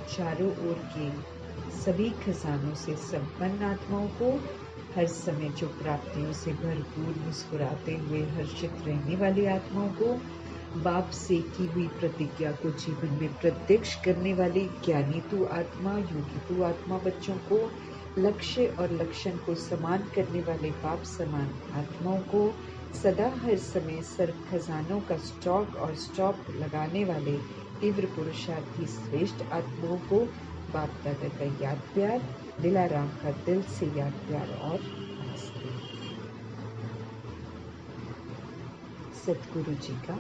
चारों ओर के सभी खजानों से संपन्न आत्माओं को हर समय जो प्राप्तियों से भरपूर मुस्कुराते हुए हर्षित रहने वाली आत्माओं को, बाप से की हुई प्रतिज्ञा को जीवन में प्रत्यक्ष करने वाली ज्ञानी तू आत्मा, योगी तू आत्मा बच्चों को, लक्ष्य और लक्षण को समान करने वाले बाप समान आत्माओं को, सदा हर समय सर्व खजानों का स्टॉक और स्टॉप लगाने वाले तीव्र पुरुषार्थी श्रेष्ठ आत्माओं को बाप दादा का याद प्यार, दिलाराम का दिल से याद प्यार और नमस्ते। सतगुरु जी का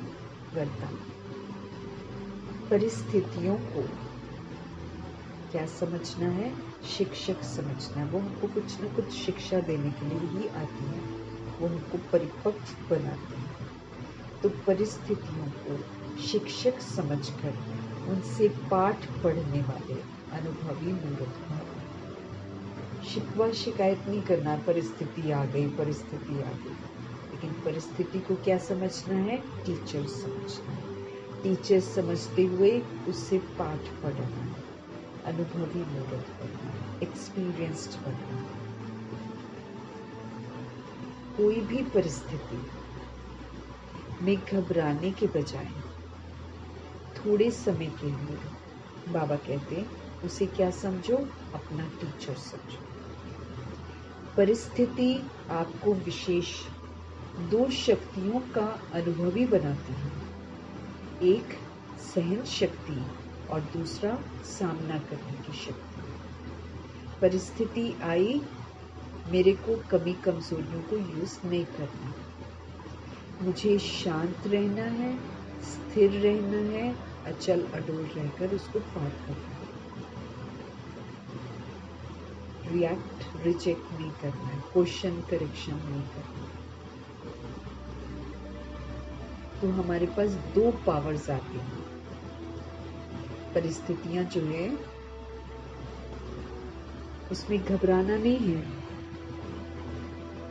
वरदान। परिस्थितियों को क्या समझना है? शिक्षक समझना है। वो हमको कुछ न कुछ शिक्षा देने के लिए ही आती है, वो हमको परिपक्व बनाते हैं। तो परिस्थितियों को शिक्षक समझकर उनसे पाठ पढ़ने वाले अनुभवी मूर्ख भाव। शिकवा शिकायत नहीं करना, परिस्थिति आ गई, परिस्थिति आ गई, लेकिन परिस्थिति को क्या समझना है? टीचर समझना है। टीचर समझते हुए उससे पाठ पढ़ना है, अनुभवी मूर्ख बनना है, एक्सपीरियंस्ड बनना है। कोई भी परिस्थिति में घबराने के बजाय थोड़े समय के लिए बाबा कहते हैं उसे क्या समझो? अपना टीचर समझो। परिस्थिति आपको विशेष दो शक्तियों का अनुभवी बनाती है, एक सहन शक्ति और दूसरा सामना करने की शक्ति। परिस्थिति आई, मेरे को कमी कमजोरियों को यूज नहीं करना, मुझे शांत रहना है, स्थिर रहना है, अचल अडोल रहकर उसको पार करना है। रिएक्ट रिजेक्ट नहीं करना है, क्वेश्चन करेक्शन नहीं करना है। तो हमारे पास दो पावर्स आती हैं। परिस्थितियां जो है उसमें घबराना नहीं है,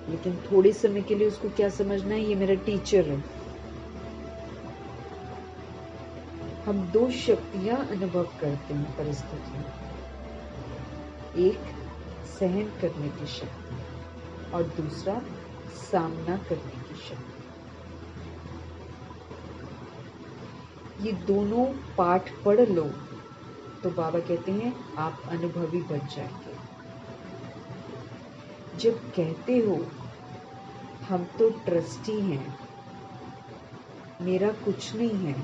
लेकिन थोड़े समय के लिए उसको क्या समझना है? ये मेरा टीचर है। हम दो शक्तियां अनुभव करते हैं परिस्थितियों, एक सहन करने की शक्ति और दूसरा सामना करने की शक्ति। ये दोनों पाठ पढ़ लो तो बाबा कहते हैं आप अनुभवी बन जाएंगे। जब कहते हो हम तो ट्रस्टी हैं, मेरा कुछ नहीं है,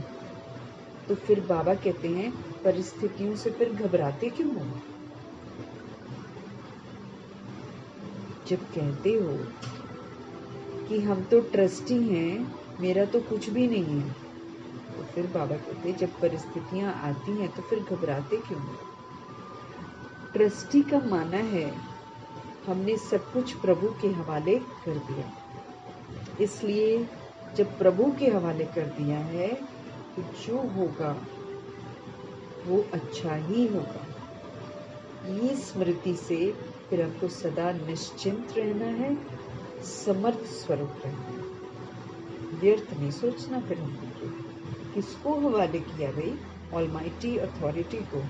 तो फिर बाबा कहते हैं परिस्थितियों से फिर घबराते क्यों हो? जब कहते हो कि हम तो ट्रस्टी हैं, मेरा तो कुछ भी नहीं है, तो फिर बाबा कहते हैं जब परिस्थितियां आती हैं तो फिर घबराते क्यों हो? ट्रस्टी का माना है हमने सब कुछ प्रभु के हवाले कर दिया, इसलिए जब प्रभु के हवाले कर दिया है तो जो होगा वो अच्छा ही होगा। ये स्मृति से फिर हमको सदा निश्चिंत रहना है, समर्थ स्वरूप रहना है, व्यर्थ नहीं सोचना। फिर हमको किसको हवाले किया भाई? ऑलमाइटी अथॉरिटी को।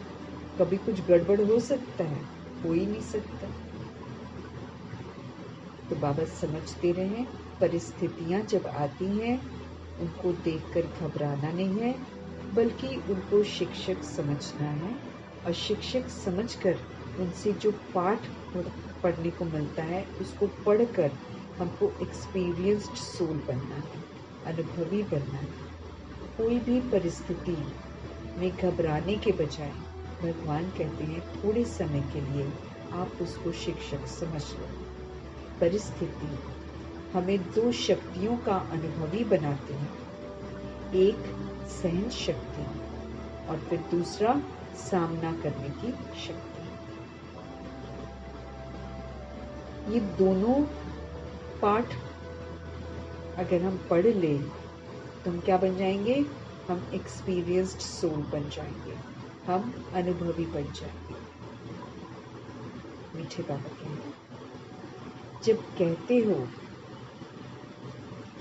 कभी कुछ गड़बड़ हो सकता है? हो ही नहीं सकता। तो बाबा समझते रहें, परिस्थितियां जब आती हैं उनको देखकर घबराना नहीं है, बल्कि उनको शिक्षक समझना है, और शिक्षक समझकर उनसे जो पाठ पढ़ने को मिलता है उसको पढ़कर हमको एक्सपीरियंस्ड सोल बनना है, अनुभवी बनना है। कोई भी परिस्थिति में घबराने के बजाय भगवान कहते हैं थोड़े समय के लिए आप उसको शिक्षक समझ लो। परिस्थिति हमें दो शक्तियों का अनुभवी बनाती है, एक सहन शक्ति और फिर दूसरा सामना करने की शक्ति। ये दोनों पाठ अगर हम पढ़ लें तो हम क्या बन जाएंगे? हम एक्सपीरियंस्ड सोल बन जाएंगे, हम अनुभवी बन जाएंगे। मीठे बाबा कहते जब कहते हो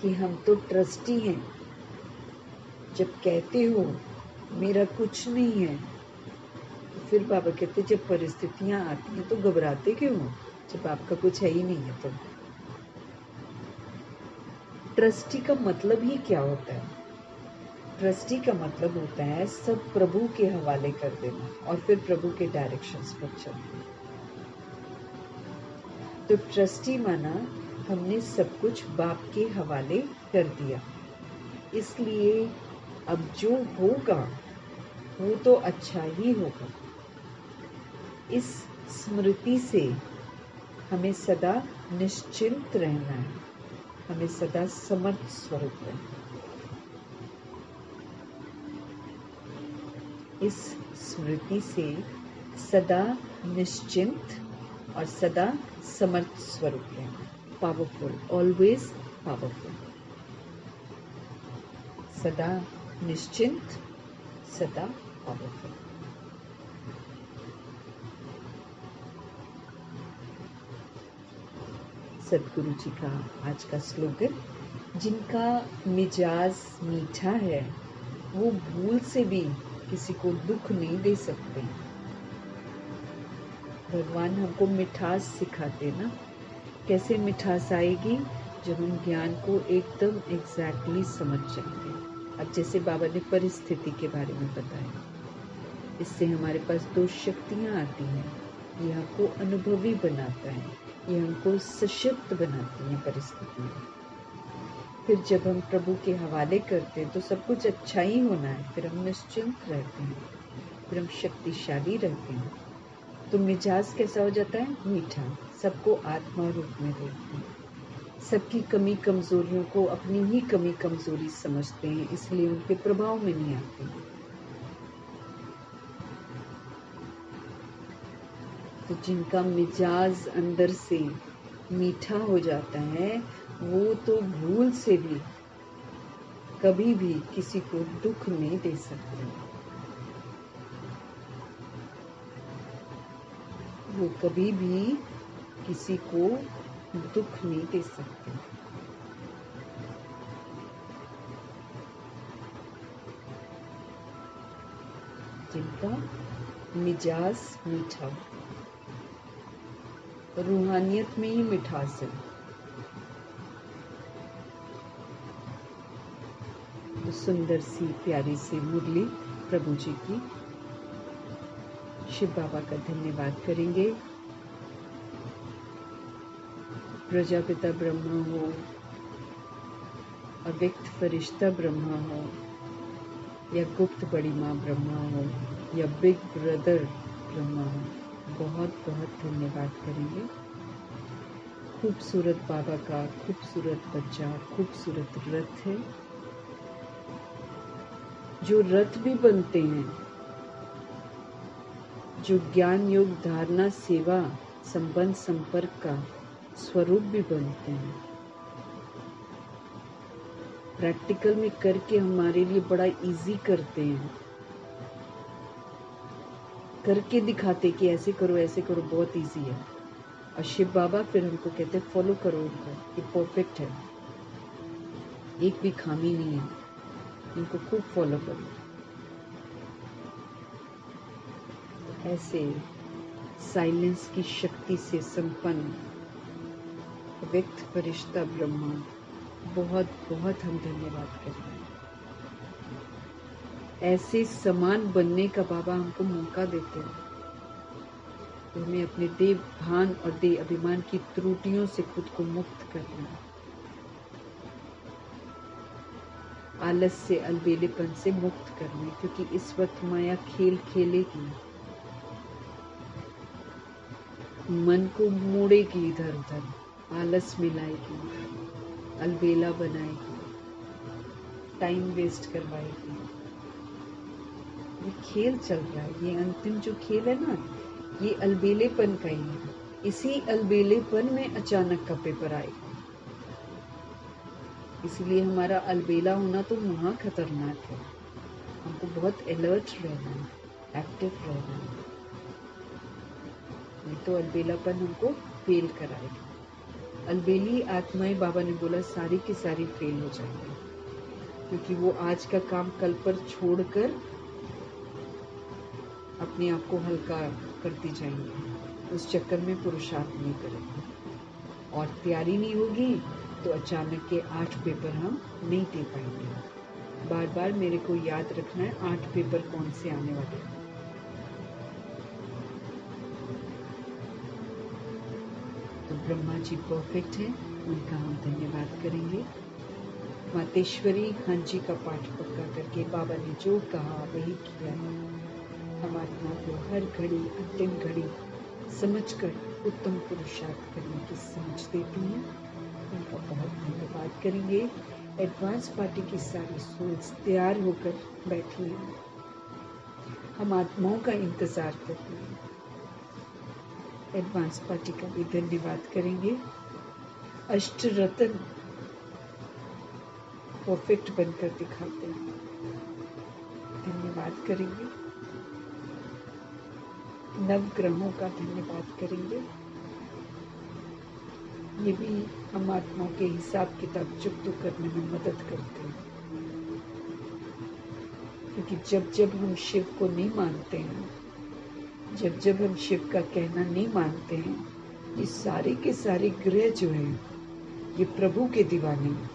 कि हम तो ट्रस्टी हैं, जब कहते हो मेरा कुछ नहीं है, तो फिर बाबा कहते जब परिस्थितियां आती हैं तो घबराते क्यों हो? जब आपका कुछ है ही नहीं है तो। ट्रस्टी का मतलब ही क्या होता है? ट्रस्टी का मतलब होता है सब प्रभु के हवाले कर देना और फिर प्रभु के डायरेक्शंस पर चलना। तो ट्रस्टी माना हमने सब कुछ बाप के हवाले कर दिया, इसलिए अब जो होगा वो तो अच्छा ही होगा। इस स्मृति से हमें सदा निश्चिंत रहना है, हमें सदा समर्थ स्वरूप रहना है। इस स्मृति से सदा निश्चिंत और सदा समर्थ स्वरूप रहना। Powerful, always powerful. सदा निश्चिंत, सदा पावरफुल। सदगुरु जी का आज का स्लोगन, जिनका मिजाज मीठा है वो भूल से भी किसी को दुख नहीं दे सकते। भगवान हमको मिठास सिखाते ना। कैसे मिठास आएगी? जब हम ज्ञान को एकदम एग्जैक्टली समझ जाएंगे। अब जैसे बाबा ने परिस्थिति के बारे में बताया, इससे हमारे पास दो शक्तियाँ आती हैं। ये हमको अनुभवी बनाता है, ये हमको सशक्त बनाती हैं परिस्थितियाँ। फिर जब हम प्रभु के हवाले करते हैं तो सब कुछ अच्छा ही होना है, फिर हम निश्चिंत रहते हैं, फिर हम शक्तिशाली रहते हैं। तो मिजाज कैसा हो जाता है? मीठा। सबको आत्मा रूप में देखते हैं, सबकी कमी कमजोरियों को अपनी ही कमी कमजोरी समझते हैं, इसलिए उनके प्रभाव में नहीं आते। तो जिनका मिजाज अंदर से मीठा हो जाता है वो तो भूल से भी कभी भी किसी को दुख नहीं दे सकते। वो कभी भी किसी को दुख नहीं दे सकते। जिनका मिजाज मीठा, रूहानियत में ही मिठास है। तो सुंदर सी प्यारी सी मुरली प्रभु जी की शिव बाबा का धन्यवाद करेंगे। प्रजापिता ब्रह्मा हो, अव्यक्त फरिश्ता ब्रह्मा हो, या गुप्त बड़ी माँ ब्रह्मा हो, या बिग ब्रदर ब्रह्मा हो, बहुत बहुत धन्यवाद करेंगे। खूबसूरत बाबा का खूबसूरत बच्चा, खूबसूरत रथ है। जो रथ भी बनते हैं, जो ज्ञान योग धारणा सेवा संबंध संपर्क का स्वरूप भी बनते हैं, प्रैक्टिकल में करके हमारे लिए बड़ा इजी करते हैं, करके दिखाते कि ऐसे करो बहुत इजी है। और शिव बाबा फिर हमको कहते हैं फॉलो करो इनको, ये परफेक्ट है, एक भी खामी नहीं है, इनको खूब फॉलो करो। ऐसे साइलेंस की शक्ति से संपन्न व्यक्त फरिश्ता ब्रह्मा, बहुत बहुत हम धन्यवाद करेंगे। ऐसे समान बनने का बाबा हमको मौका देते हैं, तो हमें अपने देह भान और देह अभिमान की त्रुटियों से खुद को मुक्त करना है। आलस से, अलबेलेपन से मुक्त करना है, क्योंकि इस वक्त माया खेल खेलेगी, मन को मोड़ेगी इधर उधर, आलस मिलाएगी, अलबेला बनाएगी, टाइम वेस्ट करवाएगी। ये खेल चल रहा है, ये अंतिम जो खेल है ना, ये अलबेलेपन का ही है। इसी अलबेलेपन में अचानक का पेपर आएगा, इसलिए हमारा अलबेला होना तो महा खतरनाक है। हमको बहुत अलर्ट रहना है, एक्टिव रहना है, नहीं तो अलबेलापन हमको फेल कराएगा। अलबेली आत्माएं, बाबा ने बोला, सारी की सारी फेल हो जाएंगी, क्योंकि वो आज का काम कल पर छोड़कर अपने आप को हल्का करती जाएंगी। उस चक्कर में पुरुषार्थ नहीं करेंगे और तैयारी नहीं होगी तो अचानक के 8 पेपर हम नहीं दे पाएंगे। बार बार मेरे को याद रखना है 8 पेपर कौन से आने वाले हैं। तो ब्रह्मा जी परफेक्ट है, उनका हम धन्यवाद करेंगे। मातेश्वरी हाँ जी का पाठ पक्का करके बाबा ने जो कहा वही किया है। हम आत्मा को हर घड़ी अंतिम घड़ी समझकर उत्तम पुरुषार्थ करने की समझ देती हैं। उनका बहुत धन्यवाद करेंगे। एडवांस पार्टी की सारी सोल्स तैयार होकर बैठी हैं, हम आत्माओं का इंतजार करते हैं। एडवांस पार्टी का भी धन्यवाद करेंगे। अष्ट रत्न परफेक्ट बनकर दिखाते हैं, धन्यवाद करेंगे। नव ग्रहों का धन्यवाद करेंगे। ये भी हम आत्माओं के हिसाब किताब चुकता करने में मदद करते हैं, क्योंकि जब जब हम शिव को नहीं मानते हैं, जब जब हम शिव का कहना नहीं मानते हैं, ये सारे के सारे ग्रह जो हैं ये प्रभु के दीवाने हैं।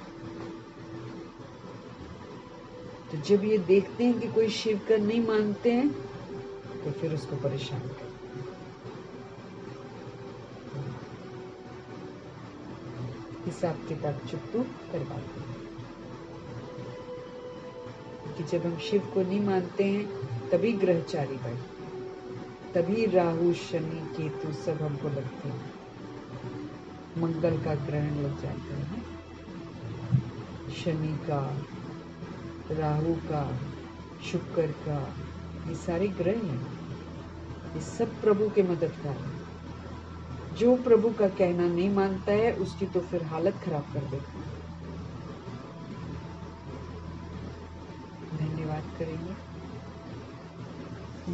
तो जब ये देखते हैं कि कोई शिव का नहीं मानते हैं तो फिर उसको परेशान करते हैं। हिसाब किताब चुकतू करवाते हैं कि जब हम शिव को नहीं मानते हैं तभी ग्रहचारी बढ़ते हैं, तभी राहु शनि केतु सब हमको लगते हैं। मंगल का ग्रहण लग जाता है, शनि का, राहु का, शुक्र का, ये सारे ग्रह हैं, ये सब प्रभु के मददगार हैं। जो प्रभु का कहना नहीं मानता है उसकी तो फिर हालत खराब कर देता है। धन्यवाद करेंगे।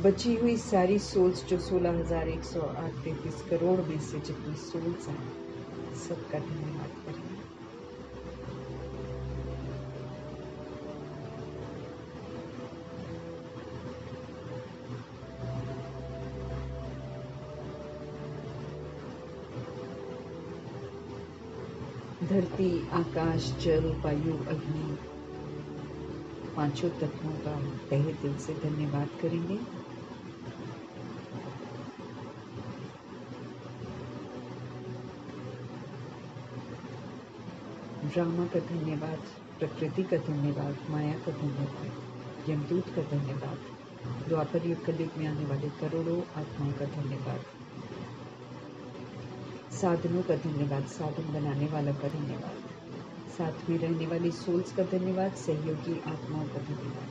बची हुई सारी सोल्स जो 16,133 करोड़ में से जितनी सोल्स हैं सबका धन्यवाद करेंगे। धरती, आकाश, जल, वायु, अग्नि, पांचों तत्वों का तहे दिल से धन्यवाद करेंगे। ड्रामा का धन्यवाद, प्रकृति का धन्यवाद, माया का धन्यवाद, यमदूत का धन्यवाद, द्वापर युग कलयुग में आने वाले करोड़ों आत्माओं का धन्यवाद, साधनों का धन्यवाद, साधन बनाने वाला का धन्यवाद, साथ में रहने वाली सोल्स का धन्यवाद, सहयोगी आत्माओं का धन्यवाद।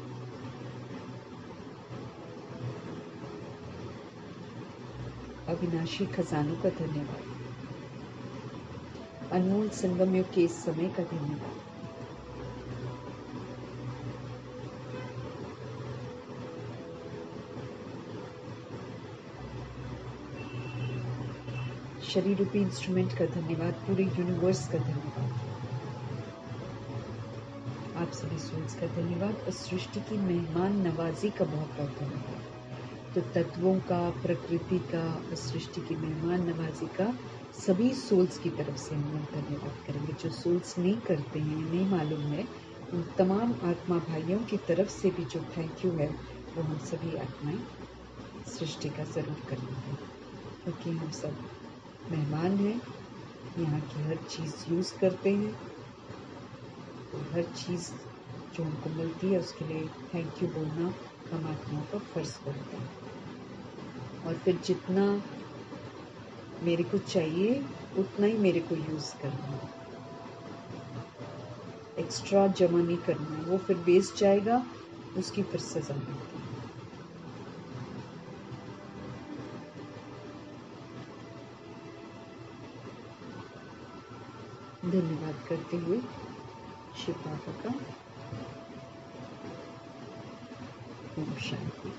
अविनाशी खजानों का धन्यवाद, अनमोल संगम युग के इस समय का धन्यवाद। शरीर रूपी इंस्ट्रूमेंट का धन्यवाद, पूरे यूनिवर्स का धन्यवाद, आप सभी सोल्स का धन्यवाद और सृष्टि की मेहमान नवाजी का बहुत बहुत धन्यवाद। तो तत्वों का, प्रकृति का और सृष्टि की मेहमान नवाजी का सभी सोल्स की तरफ से हम धन्यवाद करेंगे। जो सोल्स नहीं करते हैं, नहीं मालूम है, उन तमाम आत्मा भाइयों की तरफ से भी जो थैंक यू है वो हम सभी आत्माएं सृष्टि का ज़रूर करेंगे, क्योंकि हम सब मेहमान हैं, यहाँ की हर चीज़ यूज़ करते हैं, तो हर चीज़ जो हमको मिलती है उसके लिए थैंक यू बोलना हम आत्माओं का फर्ज करते हैं। और फिर जितना मेरे को चाहिए उतना ही मेरे को यूज़ करना, एक्स्ट्रा जमा नहीं करना, वो फिर वेस्ट जाएगा, उसकी फिर सज़ा मिलती है। धन्यवाद करते हुए शिव बाबा का ओम शांति।